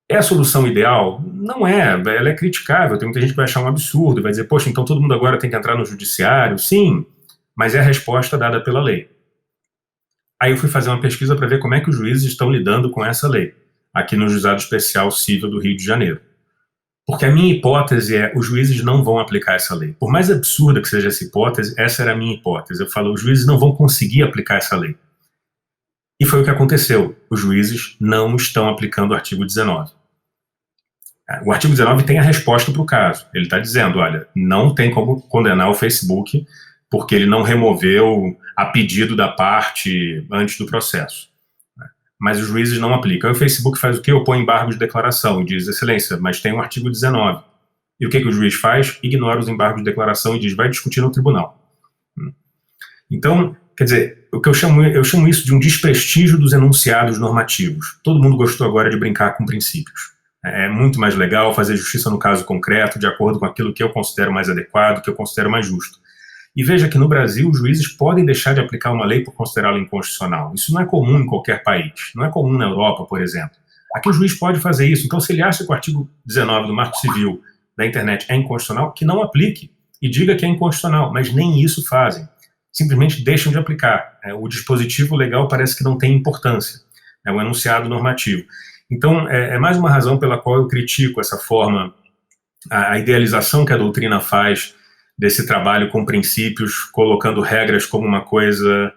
É a solução ideal? Não é, ela é criticável, tem muita gente que vai achar um absurdo, vai dizer, poxa, então todo mundo agora tem que entrar no judiciário? Sim, mas é a resposta dada pela lei. Aí eu fui fazer uma pesquisa para ver como é que os juízes estão lidando com essa lei, aqui no Juizado Especial Civil do Rio de Janeiro. Porque a minha hipótese é, os juízes não vão aplicar essa lei. Por mais absurda que seja essa hipótese, essa era a minha hipótese. Eu falo, os juízes não vão conseguir aplicar essa lei. E foi o que aconteceu. Os juízes não estão aplicando o artigo 19. O artigo 19 tem a resposta para o caso. Ele está dizendo, olha, não tem como condenar o Facebook porque ele não removeu a pedido da parte antes do processo. Mas os juízes não aplicam. Aí o Facebook faz o quê? Opõe embargo de declaração e diz, excelência, mas tem o artigo 19. E o que o juiz faz? Ignora os embargos de declaração e diz, vai discutir no tribunal. Então, quer dizer, o que eu chamo isso de um desprestígio dos enunciados normativos. Todo mundo gostou agora de brincar com princípios. É muito mais legal fazer justiça no caso concreto, de acordo com aquilo que eu considero mais adequado, que eu considero mais justo. E veja que no Brasil os juízes podem deixar de aplicar uma lei por considerá-la inconstitucional. Isso não é comum em qualquer país. Não é comum na Europa, por exemplo. Aqui o juiz pode fazer isso. Então, se ele acha que o artigo 19 do Marco Civil da Internet é inconstitucional, que não aplique e diga que é inconstitucional. Mas nem isso fazem. simplesmente deixam de aplicar. O dispositivo legal parece que não tem importância, o enunciado normativo. Então, é mais uma razão pela qual eu critico essa forma, a idealização que a doutrina faz desse trabalho com princípios, colocando regras como uma coisa,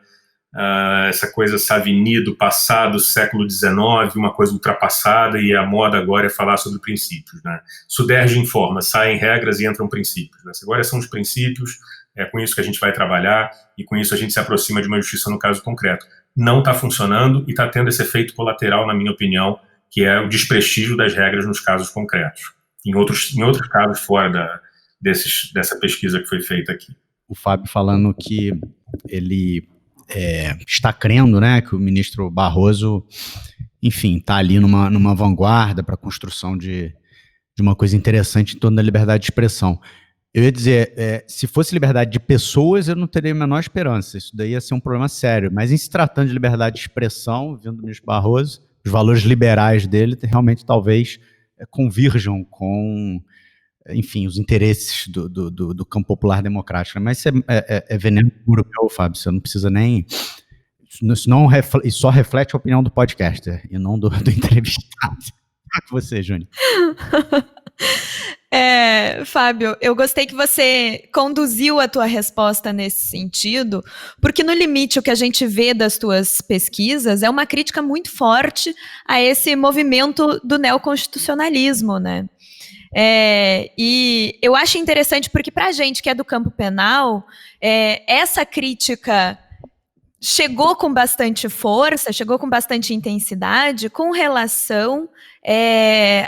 essa coisa Savigny do passado, século XIX, uma coisa ultrapassada, e a moda agora é falar sobre princípios. Né? Suderge informa, saem regras e entram princípios. Né? Agora são os princípios, é com isso que a gente vai trabalhar, e com isso a gente se aproxima de uma justiça no caso concreto. Não está funcionando e está tendo esse efeito colateral, na minha opinião, que é o desprestígio das regras nos casos concretos. Em outros casos fora dessa pesquisa que foi feita aqui.
O Fábio falando que ele está crendo, né, que o ministro Barroso, enfim, está ali numa vanguarda para a construção de uma coisa interessante em torno da liberdade de expressão. Eu ia dizer, se fosse liberdade de pessoas, eu não teria a menor esperança. Isso daí ia ser um problema sério. Mas em se tratando de liberdade de expressão, vindo do ministro Barroso, os valores liberais dele realmente talvez convirjam com, enfim, os interesses do campo popular democrático. Mas isso é veneno puro, Fábio. Você não precisa nem... Isso só reflete a opinião do podcaster e não do entrevistado. Você, Júnior.
Fábio, eu gostei que você conduziu a tua resposta nesse sentido, porque no limite o que a gente vê das tuas pesquisas é uma crítica muito forte a esse movimento do neoconstitucionalismo, né? E eu acho interessante porque para a gente que é do campo penal, essa crítica chegou com bastante força, chegou com bastante intensidade com relação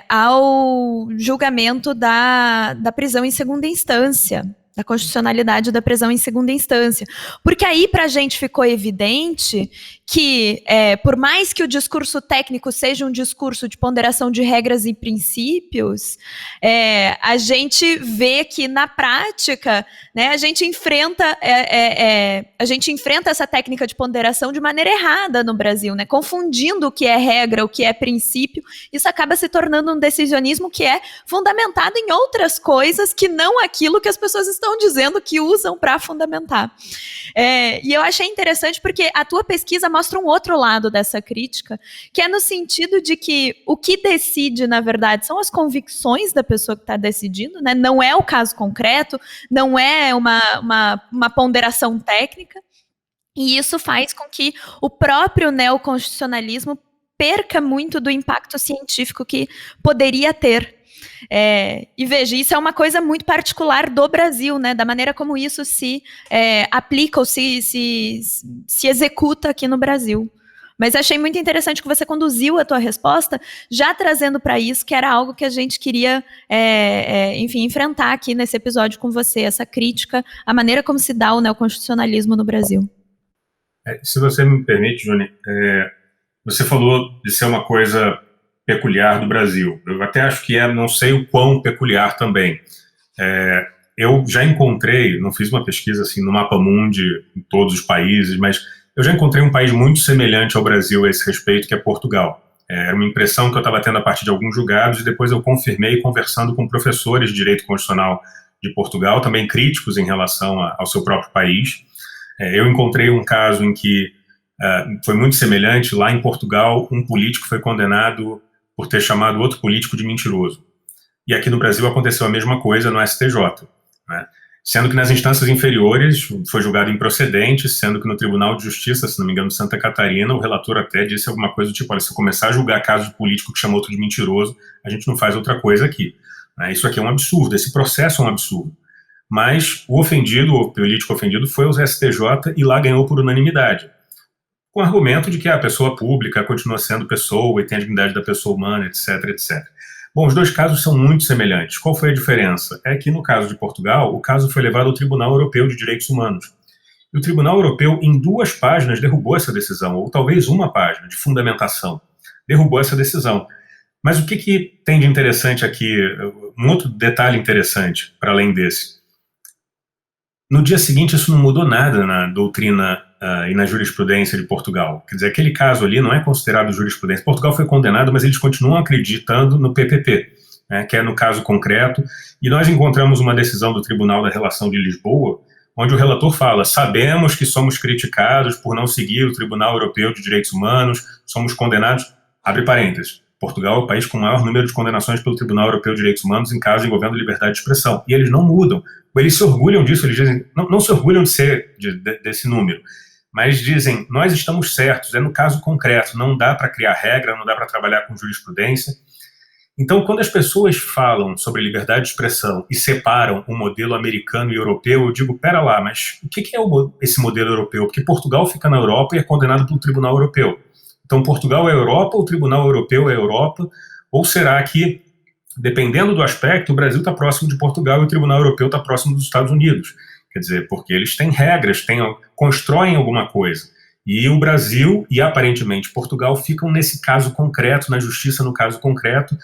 ao julgamento da prisão em segunda instância, da constitucionalidade da prisão em segunda instância. Porque aí para a gente ficou evidente que, por mais que o discurso técnico seja um discurso de ponderação de regras e princípios, a gente vê que, na prática, né, a gente enfrenta essa técnica de ponderação de maneira errada no Brasil, né, confundindo o que é regra, o que é princípio. Isso acaba se tornando um decisionismo que é fundamentado em outras coisas que não aquilo que as pessoas estão dizendo que usam para fundamentar. E eu achei interessante porque a tua pesquisa mostra um outro lado dessa crítica, que é no sentido de que o que decide, na verdade, são as convicções da pessoa que está decidindo, né? Não é o caso concreto, não é uma ponderação técnica, e isso faz com que o próprio neoconstitucionalismo perca muito do impacto científico que poderia ter. E veja, isso é uma coisa muito particular do Brasil, né, da maneira como isso se aplica ou se executa aqui no Brasil. Mas achei muito interessante que você conduziu a tua resposta já trazendo para isso, que era algo que a gente queria, enfim, enfrentar aqui nesse episódio com você, essa crítica à maneira como se dá o neoconstitucionalismo no Brasil.
Se você me permite, Júnior, você falou de ser uma coisa peculiar do Brasil. Eu até acho que não sei o quão peculiar também. Eu já encontrei, não fiz uma pesquisa assim no Mapa Mundi em todos os países, mas eu já encontrei um país muito semelhante ao Brasil a esse respeito, que é Portugal. Era uma impressão que eu estava tendo a partir de alguns julgados e depois eu confirmei conversando com professores de direito constitucional de Portugal, também críticos em relação ao seu próprio país. Eu encontrei um caso em que foi muito semelhante. Lá em Portugal, um político foi condenado por ter chamado outro político de mentiroso. E aqui no Brasil aconteceu a mesma coisa no STJ, né? Sendo que nas instâncias inferiores foi julgado improcedente, sendo que no Tribunal de Justiça, se não me engano, de Santa Catarina, o relator até disse alguma coisa do tipo, olha, se eu começar a julgar caso de político que chamou outro de mentiroso, a gente não faz outra coisa aqui. Isso aqui é um absurdo, esse processo é um absurdo. Mas o político ofendido foi ao STJ e lá ganhou por unanimidade, com o argumento de que a pessoa pública continua sendo pessoa e tem a dignidade da pessoa humana, etc, etc. Bom, os dois casos são muito semelhantes. Qual foi a diferença? É que no caso de Portugal, o caso foi levado ao Tribunal Europeu de Direitos Humanos. E o Tribunal Europeu, em 2 páginas, derrubou essa decisão, ou talvez 1 página de fundamentação, derrubou essa decisão. Mas o que tem de interessante aqui, um outro detalhe interessante, para além desse? No dia seguinte, isso não mudou nada na doutrina e na jurisprudência de Portugal. Quer dizer, aquele caso ali não é considerado jurisprudência. Portugal foi condenado, mas eles continuam acreditando no PPP, né, que é no caso concreto. E nós encontramos uma decisão do Tribunal da Relação de Lisboa, onde o relator fala: sabemos que somos criticados por não seguir o Tribunal Europeu de Direitos Humanos, somos condenados, abre parênteses, Portugal é o país com o maior número de condenações pelo Tribunal Europeu de Direitos Humanos em casos envolvendo liberdade de expressão. E eles não mudam. Eles se orgulham disso, eles dizem, não se orgulham de ser desse número, mas dizem, nós estamos certos, é no caso concreto, não dá para criar regra, não dá para trabalhar com jurisprudência. Então, quando as pessoas falam sobre liberdade de expressão e separam o modelo americano e europeu, eu digo, pera lá, mas o que é esse modelo europeu? Porque Portugal fica na Europa e é condenado pelo Tribunal Europeu. Então, Portugal é Europa, o Tribunal Europeu é Europa, ou será que, dependendo do aspecto, o Brasil está próximo de Portugal e o Tribunal Europeu está próximo dos Estados Unidos? Quer dizer, porque eles têm regras, constroem alguma coisa. E o Brasil e, aparentemente, Portugal ficam nesse caso concreto, na justiça no caso concreto.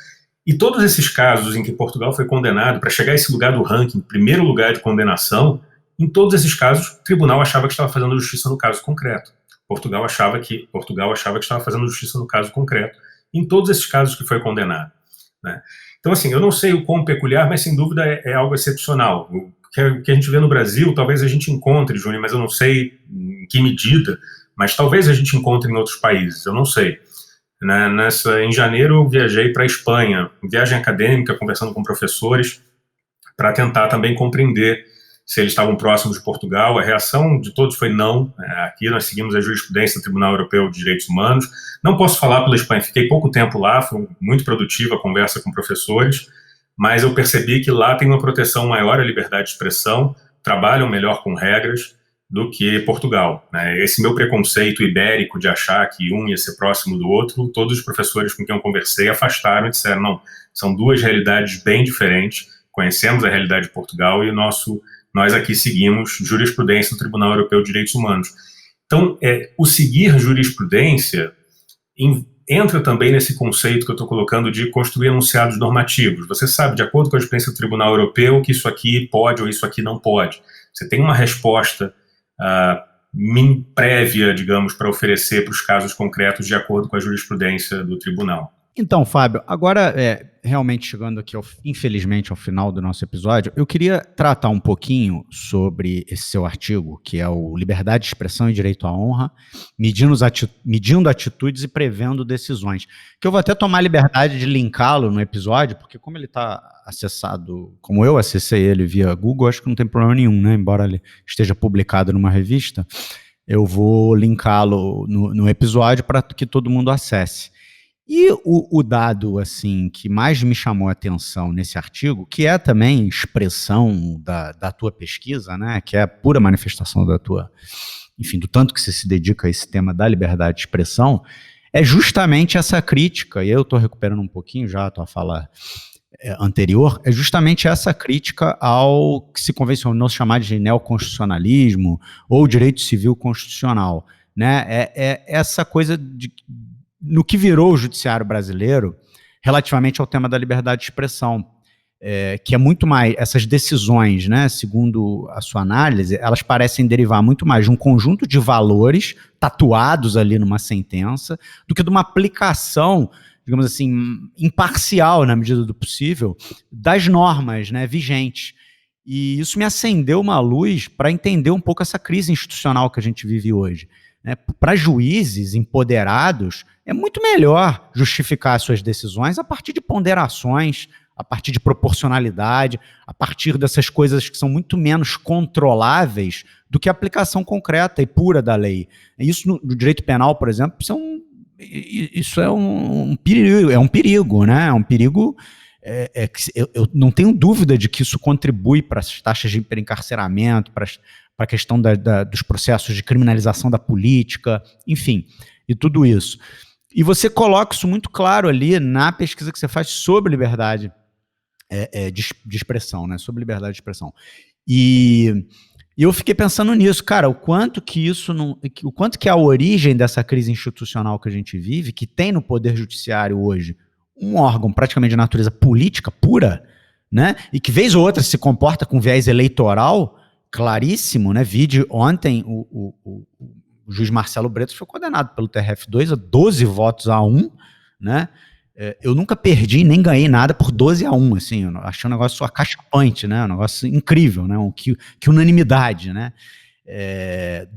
E todos esses casos em que Portugal foi condenado, para chegar a esse lugar do ranking, primeiro lugar de condenação, em todos esses casos, o tribunal achava que estava fazendo justiça no caso concreto. Portugal achava que estava fazendo justiça no caso concreto, em todos esses casos que foi condenado, né? Então, assim, eu não sei o quão peculiar, mas sem dúvida é algo excepcional. O que a gente vê no Brasil, talvez a gente encontre, Júnior, mas eu não sei em que medida, mas talvez a gente encontre em outros países, eu não sei. Em janeiro eu viajei para a Espanha, viagem acadêmica, conversando com professores, para tentar também compreender se eles estavam próximos de Portugal. A reação de todos foi não. Aqui nós seguimos a jurisprudência do Tribunal Europeu de Direitos Humanos. Não posso falar pela Espanha, fiquei pouco tempo lá, foi muito produtiva a conversa com professores, mas eu percebi que lá tem uma proteção maior à liberdade de expressão, trabalham melhor com regras do que Portugal, né? Esse meu preconceito ibérico de achar que um ia ser próximo do outro, todos os professores com quem eu conversei afastaram e disseram, não, são duas realidades bem diferentes, conhecemos a realidade de Portugal e nós aqui seguimos jurisprudência do Tribunal Europeu de Direitos Humanos. Então, o seguir jurisprudência entra também nesse conceito que eu estou colocando de construir enunciados normativos. Você sabe, de acordo com a jurisprudência do Tribunal Europeu, que isso aqui pode ou isso aqui não pode. Você tem uma resposta prévia, digamos, para oferecer para os casos concretos de acordo com a jurisprudência do tribunal.
Então, Fábio, agora, realmente chegando aqui, infelizmente, ao final do nosso episódio, eu queria tratar um pouquinho sobre esse seu artigo, que é o Liberdade de Expressão e Direito à Honra, medindo atitudes e prevendo decisões, que eu vou até tomar a liberdade de linká-lo no episódio, porque como ele está acessado, como eu acessei ele via Google, acho que não tem problema nenhum, né? Embora ele esteja publicado numa revista, eu vou linká-lo no episódio para que todo mundo acesse. E o dado assim que mais me chamou a atenção nesse artigo, que é também expressão da tua pesquisa, né, que é a pura manifestação da tua, enfim, do tanto que você se dedica a esse tema da liberdade de expressão, é justamente essa crítica, e eu estou recuperando um pouquinho já a tua fala anterior, é justamente essa crítica ao que se convencionou chamar de neoconstitucionalismo ou direito civil constitucional, né, essa coisa no que virou o judiciário brasileiro relativamente ao tema da liberdade de expressão, que é muito mais, essas decisões, né, segundo a sua análise, elas parecem derivar muito mais de um conjunto de valores tatuados ali numa sentença, do que de uma aplicação, digamos assim, imparcial, na medida do possível, das normas, né, vigentes. E isso me acendeu uma luz para entender um pouco essa crise institucional que a gente vive hoje. Para juízes empoderados, é muito melhor justificar suas decisões a partir de ponderações, a partir de proporcionalidade, a partir dessas coisas que são muito menos controláveis do que a aplicação concreta e pura da lei. Isso no direito penal, por exemplo, isso é um perigo, né? É um perigo. Eu não tenho dúvida de que isso contribui para as taxas de hiperencarceramento, para a questão dos processos de criminalização da política, enfim, e tudo isso. E você coloca isso muito claro ali na pesquisa que você faz sobre liberdade de expressão, né? Sobre liberdade de expressão. E eu fiquei pensando nisso, cara, o quanto que a origem dessa crise institucional que a gente vive, que tem no Poder Judiciário hoje, um órgão praticamente de natureza política pura, né? E que vez ou outra se comporta com viés eleitoral claríssimo, né? Vide ontem o juiz Marcelo Bretas foi condenado pelo TRF2 a 12 votos a 1, né? eu nunca perdi nem ganhei nada por 12-1, assim, eu achei um negócio acachapante, né, um negócio incrível, né, que unanimidade, né,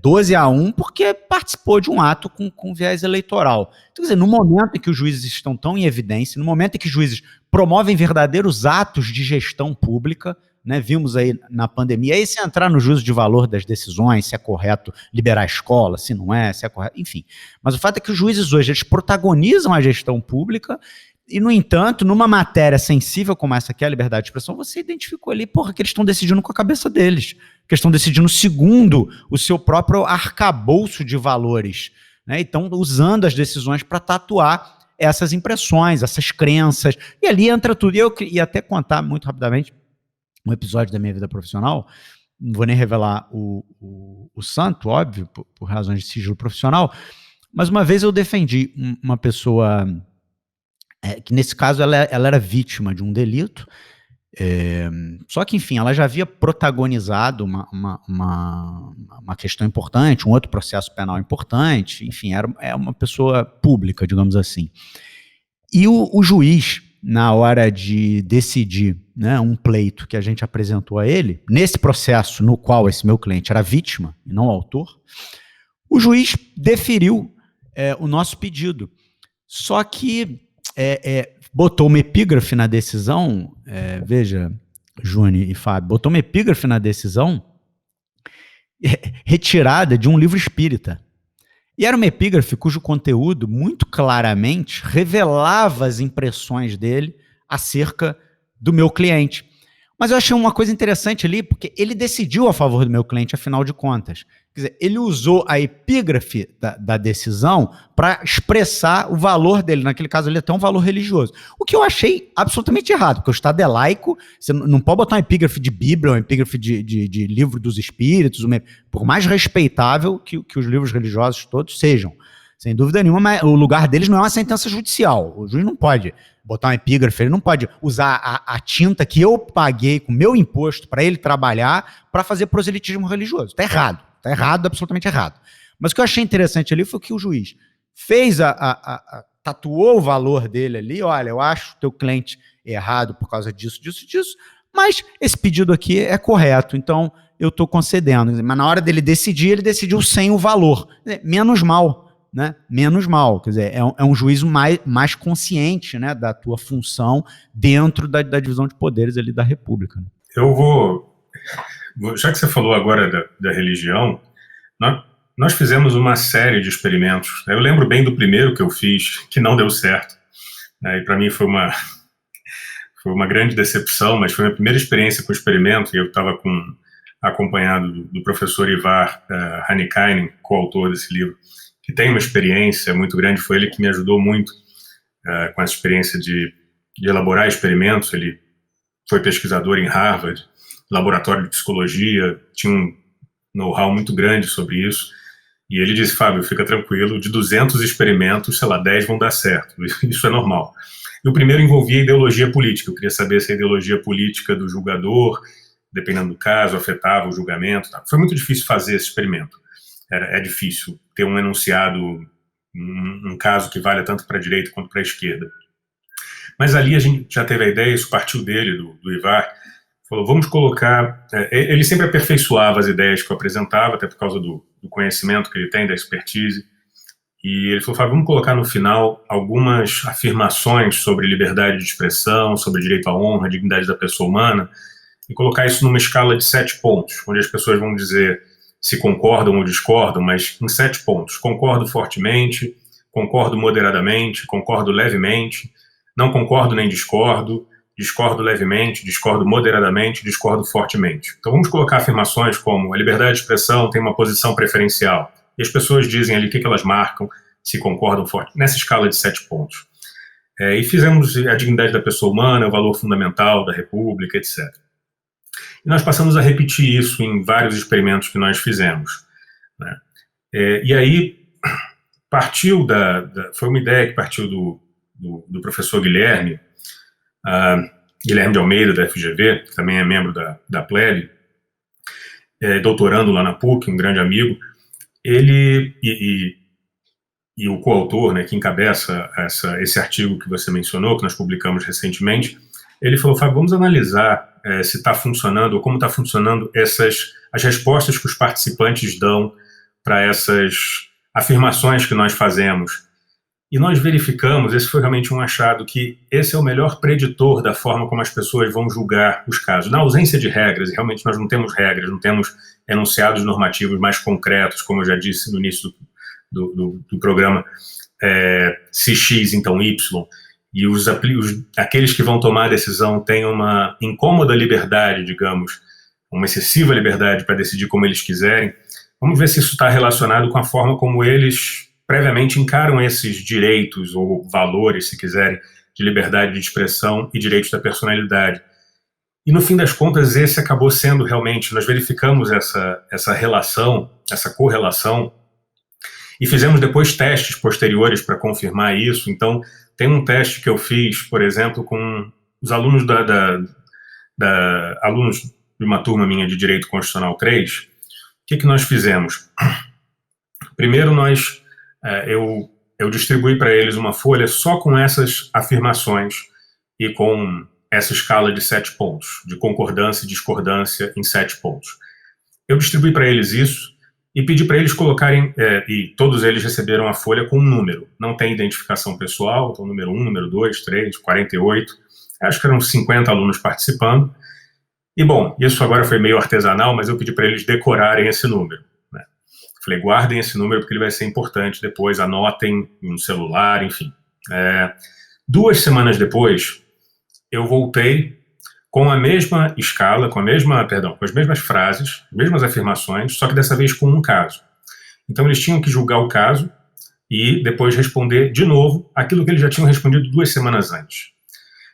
12-1 porque participou de um ato com viés eleitoral. Então, quer dizer, no momento em que os juízes estão tão em evidência, no momento em que os juízes promovem verdadeiros atos de gestão pública, né, vimos aí na pandemia, aí se entrar no juízo de valor das decisões, se é correto liberar a escola, se não é, se é correto, enfim. Mas o fato é que os juízes hoje, eles protagonizam a gestão pública e, no entanto, numa matéria sensível como essa aqui, a liberdade de expressão, você identificou ali, porra, que eles estão decidindo com a cabeça deles, que eles estão decidindo segundo o seu próprio arcabouço de valores, né, e estão usando as decisões para tatuar essas impressões, essas crenças, e ali entra tudo. E eu ia até contar muito rapidamente um episódio da minha vida profissional, não vou nem revelar o santo, óbvio, por razões de sigilo profissional, mas uma vez eu defendi uma pessoa que nesse caso ela era vítima de um delito, só que, enfim, ela já havia protagonizado uma questão importante, um outro processo penal importante, enfim, é uma pessoa pública, digamos assim. E o juiz, na hora de decidir, né, um pleito que a gente apresentou a ele, nesse processo no qual esse meu cliente era vítima e não autor, o juiz deferiu o nosso pedido. Só que botou uma epígrafe na decisão, veja, Juni e Fábio, botou uma epígrafe na decisão retirada de um livro espírita. E era uma epígrafe cujo conteúdo muito claramente revelava as impressões dele acerca do meu cliente. Mas eu achei uma coisa interessante ali, porque ele decidiu a favor do meu cliente, afinal de contas. Quer dizer, ele usou a epígrafe da decisão para expressar o valor dele. Naquele caso, ele até um valor religioso. O que eu achei absolutamente errado, porque o Estado é laico, você não pode botar uma epígrafe de Bíblia, uma epígrafe de livro dos espíritos, por mais respeitável que os livros religiosos todos sejam. Sem dúvida nenhuma, mas o lugar deles não é uma sentença judicial. O juiz não pode botar uma epígrafe, ele não pode usar a tinta que eu paguei com meu imposto para ele trabalhar para fazer proselitismo religioso. Está errado, absolutamente errado. Mas o que eu achei interessante ali foi que o juiz fez tatuou o valor dele ali, olha, eu acho o teu cliente errado por causa disso, mas esse pedido aqui é correto, então eu estou concedendo. Mas na hora dele decidir, ele decidiu sem o valor. Menos mal. Né? Menos mal, quer dizer, é um juízo mais consciente, né, da tua função dentro da divisão de poderes ali da República.
Eu vou já que você falou agora da religião, nós fizemos uma série de experimentos. Eu lembro bem do primeiro que eu fiz, que não deu certo, né, e para mim foi uma grande decepção, mas foi a minha primeira experiência com experimento, e eu estava acompanhado do professor Ivar Hanikainen, coautor desse livro, que tem uma experiência muito grande. Foi ele que me ajudou muito com essa experiência de elaborar experimentos. Ele foi pesquisador em Harvard, laboratório de psicologia, tinha um know-how muito grande sobre isso, e ele disse: Fábio, fica tranquilo, de 200 experimentos, sei lá, 10 vão dar certo, isso é normal. E o primeiro envolvia ideologia política. Eu queria saber se a ideologia política do julgador, dependendo do caso, afetava o julgamento. Foi muito difícil fazer esse experimento. É difícil ter um enunciado, um caso que valha tanto para a direita quanto para a esquerda. Mas ali a gente já teve a ideia, isso partiu dele, do Ivar, falou, vamos colocar... ele sempre aperfeiçoava as ideias que eu apresentava, até por causa do conhecimento que ele tem, da expertise, e ele falou, vamos colocar no final algumas afirmações sobre liberdade de expressão, sobre direito à honra, dignidade da pessoa humana, e colocar isso numa escala de 7 pontos, onde as pessoas vão dizer se concordam ou discordam, mas em 7 pontos. Concordo fortemente, concordo moderadamente, concordo levemente, não concordo nem discordo, discordo levemente, discordo moderadamente, discordo fortemente. Então vamos colocar afirmações como a liberdade de expressão tem uma posição preferencial. E as pessoas dizem ali o que elas marcam, se concordam forte, nessa escala de 7 pontos. E fizemos a dignidade da pessoa humana, o valor fundamental da República, etc. E nós passamos a repetir isso em vários experimentos que nós fizemos, né? E aí partiu foi uma ideia que partiu do professor Guilherme de Almeida, da FGV, que também é membro da PLEB, doutorando lá na PUC, um grande amigo. Ele e o coautor, né, que encabeça esse artigo que você mencionou, que nós publicamos recentemente, ele falou, Fábio, vamos analisar se está funcionando, ou como está funcionando as respostas que os participantes dão para essas afirmações que nós fazemos. E nós verificamos, esse foi realmente um achado, que esse é o melhor preditor da forma como as pessoas vão julgar os casos. Na ausência de regras, e realmente nós não temos regras, não temos enunciados normativos mais concretos, como eu já disse no início do programa, se X, então Y, e aqueles que vão tomar a decisão têm uma incômoda liberdade, digamos, uma excessiva liberdade para decidir como eles quiserem. Vamos ver se isso está relacionado com a forma como eles previamente encaram esses direitos ou valores, se quiserem, de liberdade de expressão e direitos da personalidade. E no fim das contas, esse acabou sendo realmente, nós verificamos essa relação, essa correlação, e fizemos depois testes posteriores para confirmar isso. Então, tem um teste que eu fiz, por exemplo, com os alunos alunos de uma turma minha de Direito Constitucional 3. O que nós fizemos? Primeiro, eu distribuí para eles uma folha só com essas afirmações e com essa escala de 7 pontos, de concordância e discordância em 7 pontos. Eu distribuí para eles isso e pedi para eles colocarem, e todos eles receberam a folha com um número. Não tem identificação pessoal, então número 1, número 2, 3, 48. Acho que eram 50 alunos participando. E, bom, isso agora foi meio artesanal, mas eu pedi para eles decorarem esse número. Falei, guardem esse número porque ele vai ser importante depois, anotem no celular, enfim. 2 semanas depois, eu voltei com a mesma escala, com as mesmas frases, as mesmas afirmações, só que dessa vez com um caso. Então eles tinham que julgar o caso e depois responder de novo aquilo que eles já tinham respondido 2 semanas antes.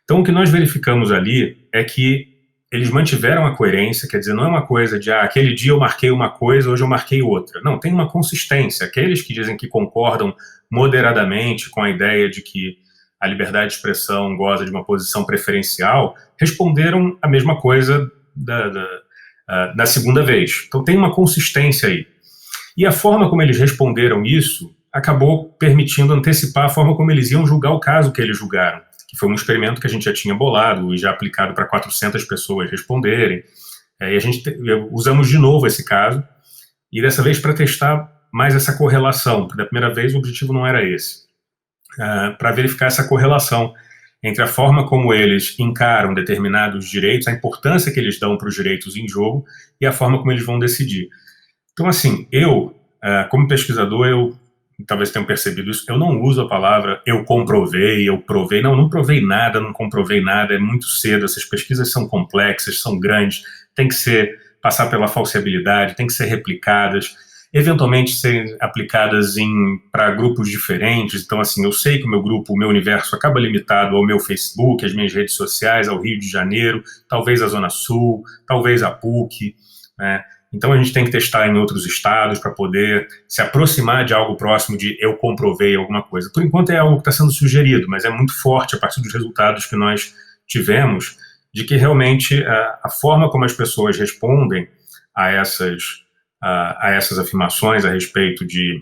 Então o que nós verificamos ali é que eles mantiveram a coerência, quer dizer, não é uma coisa de, aquele dia eu marquei uma coisa, hoje eu marquei outra. Não, tem uma consistência. Aqueles que dizem que concordam moderadamente com a ideia de que a liberdade de expressão goza de uma posição preferencial, responderam a mesma coisa da segunda vez. Então tem uma consistência aí. E a forma como eles responderam isso acabou permitindo antecipar a forma como eles iam julgar o caso que eles julgaram, que foi um experimento que a gente já tinha bolado e já aplicado para 400 pessoas responderem. E a gente usamos de novo esse caso, e dessa vez para testar mais essa correlação, porque da primeira vez o objetivo não era esse, para verificar essa correlação entre a forma como eles encaram determinados direitos, a importância que eles dão para os direitos em jogo e a forma como eles vão decidir. Então, assim, eu, como pesquisador, talvez tenham percebido isso, eu não uso a palavra eu comprovei, eu provei. Não provei nada, não comprovei nada, é muito cedo, essas pesquisas são complexas, são grandes, tem que passar pela falseabilidade, tem que ser replicadas, eventualmente serem aplicadas para grupos diferentes. Então, assim, eu sei que o meu grupo, o meu universo acaba limitado ao meu Facebook, às minhas redes sociais, ao Rio de Janeiro, talvez a Zona Sul, talvez a PUC, né? Então a gente tem que testar em outros estados para poder se aproximar de algo próximo de eu comprovei alguma coisa. Por enquanto é algo que está sendo sugerido, mas é muito forte a partir dos resultados que nós tivemos, de que realmente a forma como as pessoas respondem a essas afirmações a respeito de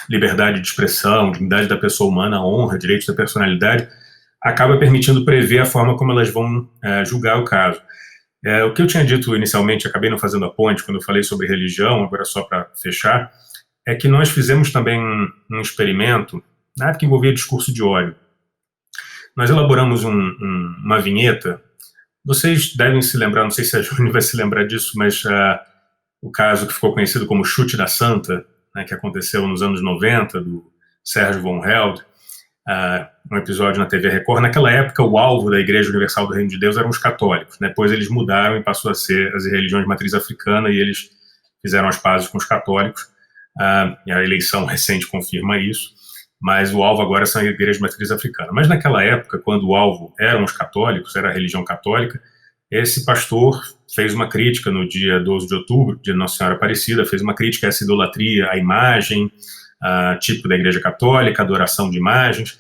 liberdade de expressão, dignidade da pessoa humana, honra, direitos da personalidade, acaba permitindo prever a forma como elas vão julgar o caso. O que eu tinha dito inicialmente, acabei não fazendo a ponte quando eu falei sobre religião, agora só para fechar, é que nós fizemos também um experimento, na época que envolvia discurso de ódio. Nós elaboramos uma vinheta, vocês devem se lembrar, não sei se a Júnior vai se lembrar disso, mas o caso que ficou conhecido como Chute da Santa, né, que aconteceu nos anos 90, do Sérgio von Held, um episódio na TV Record. Naquela época, o alvo da Igreja Universal do Reino de Deus eram os católicos, né? Depois eles mudaram e passou a ser as religiões de matriz africana, e eles fizeram as pazes com os católicos, e a eleição recente confirma isso, mas o alvo agora são as igrejas de matriz africana. Mas naquela época, quando o alvo eram os católicos, era a religião católica, esse pastor fez uma crítica no dia 12 de outubro, dia de Nossa Senhora Aparecida, fez uma crítica a essa idolatria, à imagem, típico da Igreja Católica, adoração de imagens,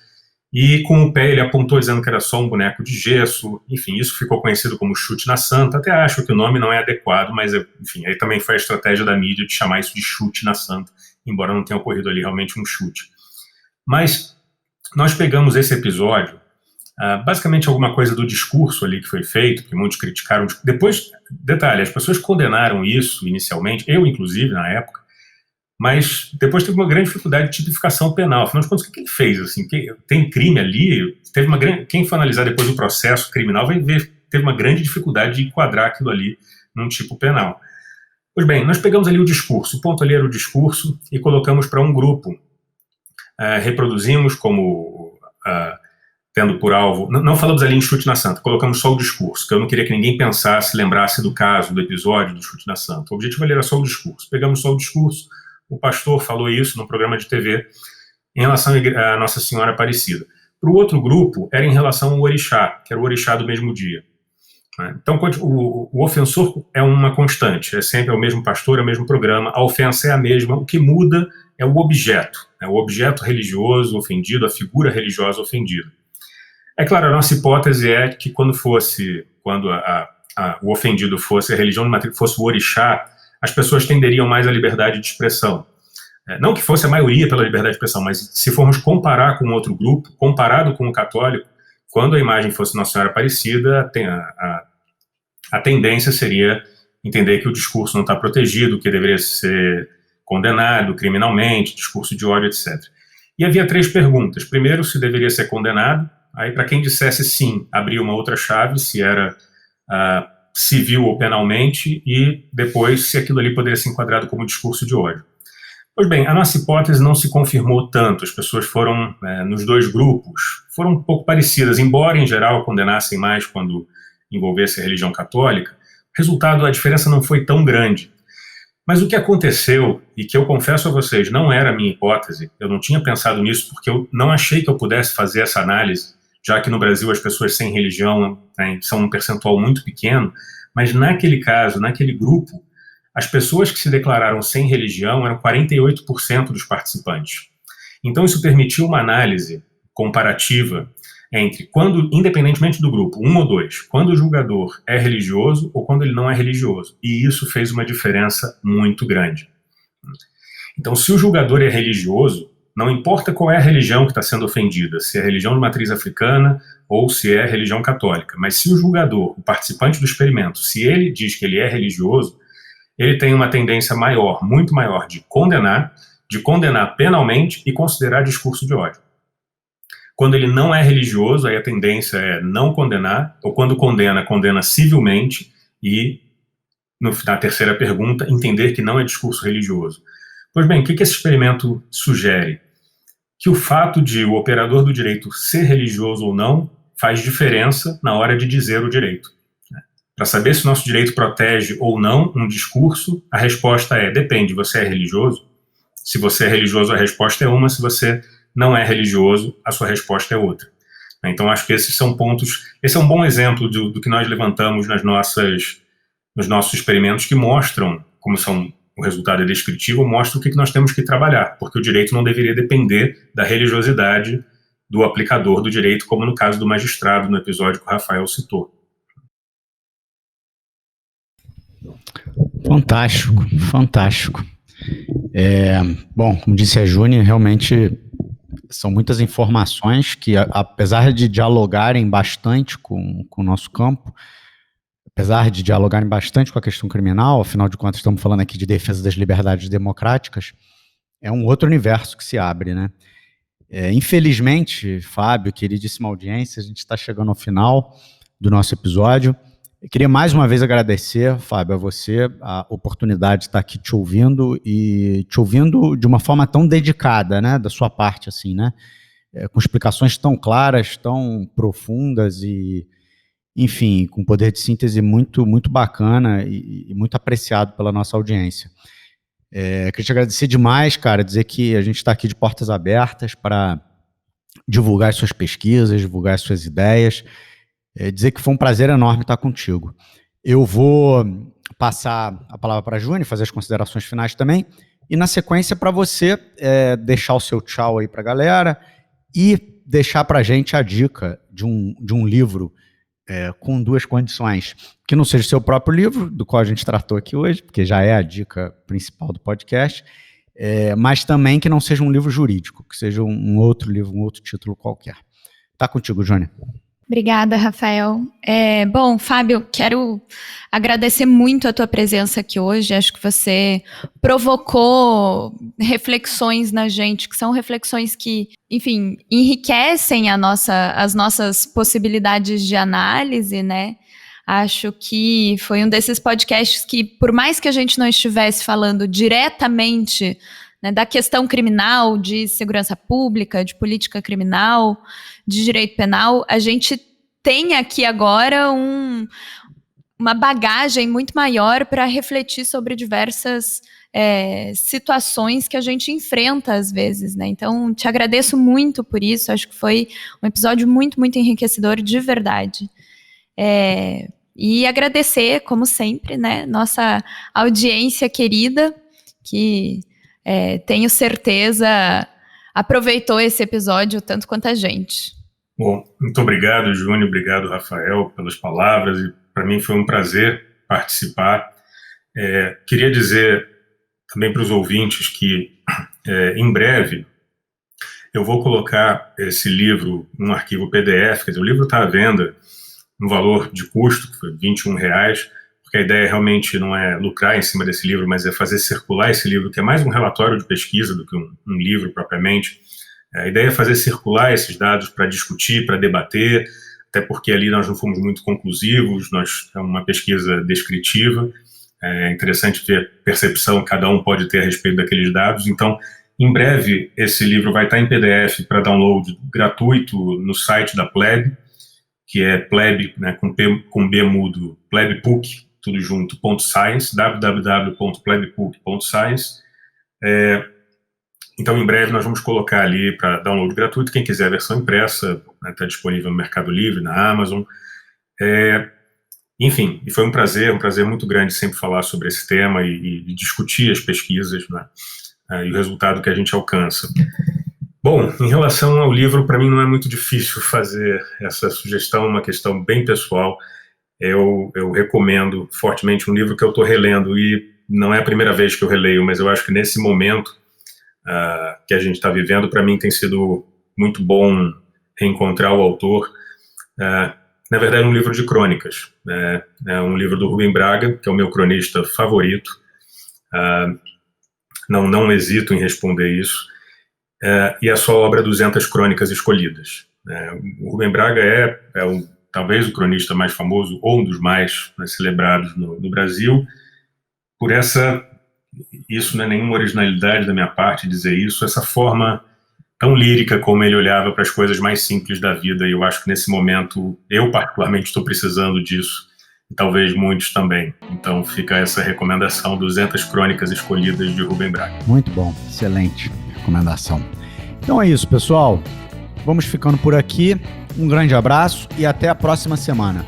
e com o pé ele apontou dizendo que era só um boneco de gesso. Enfim, isso ficou conhecido como Chute na Santa. Até acho que o nome não é adequado, mas enfim, aí também foi a estratégia da mídia de chamar isso de Chute na Santa, embora não tenha ocorrido ali realmente um chute. Mas nós pegamos esse episódio, basicamente alguma coisa do discurso ali que foi feito, que muitos criticaram. Depois, detalhe, as pessoas condenaram isso inicialmente, eu inclusive na época, mas depois teve uma grande dificuldade de tipificação penal. Afinal de contas, o que ele fez? Assim, tem crime ali, quem for analisar depois o processo criminal vai ver que teve uma grande dificuldade de enquadrar aquilo ali num tipo penal. Pois bem, nós pegamos ali o discurso, o ponto ali era o discurso, e colocamos para um grupo. Reproduzimos como tendo por alvo, não falamos ali em chute na santa, colocamos só o discurso, que eu não queria que ninguém pensasse, lembrasse do caso, do episódio do chute na santa. O objetivo ali era só o discurso. Pegamos só o discurso, o pastor falou isso no programa de TV em relação à Nossa Senhora Aparecida. Para o outro grupo, era em relação ao orixá, que era o orixá do mesmo dia. Então, o ofensor é uma constante, é sempre o mesmo pastor, é o mesmo programa, a ofensa é a mesma, o que muda é o objeto religioso ofendido, a figura religiosa ofendida. É claro, a nossa hipótese é que quando o ofendido fosse a religião de matriz, fosse o orixá, as pessoas tenderiam mais à liberdade de expressão. Não que fosse a maioria pela liberdade de expressão, mas se formos comparar com outro grupo, comparado com o católico, quando a imagem fosse Nossa Senhora Aparecida, a tendência seria entender que o discurso não está protegido, que deveria ser condenado criminalmente, discurso de ódio, etc. E havia 3 perguntas. Primeiro, se deveria ser condenado. Aí, para quem dissesse sim, abria uma outra chave, se era civil ou penalmente, e depois se aquilo ali poderia ser enquadrado como discurso de ódio. Pois bem, a nossa hipótese não se confirmou tanto. As pessoas foram, nos 2 grupos, foram um pouco parecidas, embora em geral condenassem mais quando envolvesse a religião católica. O resultado, a diferença não foi tão grande. Mas o que aconteceu, e que eu confesso a vocês, não era a minha hipótese, eu não tinha pensado nisso porque eu não achei que eu pudesse fazer essa análise, já que no Brasil as pessoas sem religião são um percentual muito pequeno, mas naquele caso, naquele grupo, as pessoas que se declararam sem religião eram 48% dos participantes. Então isso permitiu uma análise comparativa entre quando, independentemente do grupo, 1 ou 2, quando o julgador é religioso ou quando ele não é religioso. E isso fez uma diferença muito grande. Então, se o julgador é religioso, não importa qual é a religião que está sendo ofendida, se é religião de matriz africana ou se é religião católica, mas se o julgador, o participante do experimento, se ele diz que ele é religioso, ele tem uma tendência maior, muito maior, de condenar penalmente e considerar discurso de ódio. Quando ele não é religioso, aí a tendência é não condenar, ou quando condena civilmente e, na terceira pergunta, entender que não é discurso religioso. Pois bem, o que esse experimento sugere? Que o fato de o operador do direito ser religioso ou não faz diferença na hora de dizer o direito. Para saber se o nosso direito protege ou não um discurso, a resposta é: depende, você é religioso? Se você é religioso, a resposta é uma, se você não é religioso, a sua resposta é outra. Então, acho que esses são pontos, esse é um bom exemplo do que nós levantamos nos nossos experimentos, que mostram, como o resultado é descritivo, mostra o que nós temos que trabalhar, porque o direito não deveria depender da religiosidade do aplicador do direito, como no caso do magistrado, no episódio que o Rafael citou.
Fantástico, fantástico. Bom, como disse a Júnior, realmente são muitas informações que, apesar de dialogarem bastante com o nosso campo, apesar de dialogarem bastante com a questão criminal, afinal de contas estamos falando aqui de defesa das liberdades democráticas, é um outro universo que se abre, né? Infelizmente, Fábio, queridíssima audiência, a gente está chegando ao final do nosso episódio. Eu queria mais uma vez agradecer, Fábio, a você, a oportunidade de estar aqui te ouvindo de uma forma tão dedicada, né, da sua parte, assim, né, com explicações tão claras, tão profundas e, enfim, com poder de síntese muito, muito bacana e muito apreciado pela nossa audiência. Queria te agradecer demais, cara, dizer que a gente está aqui de portas abertas para divulgar as suas pesquisas, divulgar as suas ideias, dizer que foi um prazer enorme estar contigo. Eu vou passar a palavra para a Júnior, fazer as considerações finais também, e na sequência para você deixar o seu tchau aí para a galera e deixar para a gente a dica de um livro com 2 condições, que não seja o seu próprio livro, do qual a gente tratou aqui hoje, porque já é a dica principal do podcast, mas também que não seja um livro jurídico, que seja um outro livro, um outro título qualquer. Tá contigo, Jônia.
Obrigada, Rafael. Bom, Fábio, quero agradecer muito a tua presença aqui hoje. Acho que você provocou reflexões na gente, que são reflexões que, enfim, enriquecem as nossas possibilidades de análise, né? Acho que foi um desses podcasts que, por mais que a gente não estivesse falando diretamente, né, da questão criminal, de segurança pública, de política criminal, de direito penal, a gente tem aqui agora uma bagagem muito maior para refletir sobre diversas situações que a gente enfrenta às vezes, né? Então, te agradeço muito por isso, acho que foi um episódio muito, muito enriquecedor, de verdade. E agradecer, como sempre, né, nossa audiência querida, que tenho certeza aproveitou esse episódio tanto quanto a gente.
Bom, muito obrigado, Júnior, obrigado, Rafael, pelas palavras, e para mim foi um prazer participar. Queria dizer também para os ouvintes que, em breve, eu vou colocar esse livro num arquivo PDF, quer dizer, o livro está à venda no valor de custo, que foi R$21, porque a ideia realmente não é lucrar em cima desse livro, mas é fazer circular esse livro, que é mais um relatório de pesquisa do que um livro propriamente. A ideia é fazer circular esses dados para discutir, para debater, até porque ali nós não fomos muito conclusivos, é uma pesquisa descritiva, é interessante ver a percepção que cada um pode ter a respeito daqueles dados. Então, em breve, esse livro vai estar em PDF para download gratuito no site da Pleb, que é pleb, né, com B mudo, plebpuc, tudo junto, .science, www.plebpuc.science. Então, em breve, nós vamos colocar ali para download gratuito. Quem quiser a versão impressa, está disponível no Mercado Livre, na Amazon. Enfim, e foi um prazer muito grande sempre falar sobre esse tema e discutir as pesquisas, né, e o resultado que a gente alcança. Bom, em relação ao livro, para mim não é muito difícil fazer essa sugestão, uma questão bem pessoal. Eu recomendo fortemente um livro que eu estou relendo, e não é a primeira vez que eu releio, mas eu acho que nesse momento que a gente está vivendo, para mim tem sido muito bom reencontrar o autor. Na verdade, é um livro de crônicas, é um livro do Rubem Braga, que é o meu cronista favorito. Não hesito em responder isso. E a sua obra 200 Crônicas Escolhidas. O Rubem Braga é talvez o cronista mais famoso, ou um dos mais, né, celebrados no Brasil, por isso não é nenhuma originalidade da minha parte dizer isso, essa forma tão lírica como ele olhava para as coisas mais simples da vida, e eu acho que nesse momento, eu particularmente estou precisando disso, e talvez muitos também. Então fica essa recomendação, 200 Crônicas Escolhidas, de Rubem Braga.
Muito bom, excelente recomendação. Então é isso, pessoal. Vamos ficando por aqui. Um grande abraço e até a próxima semana.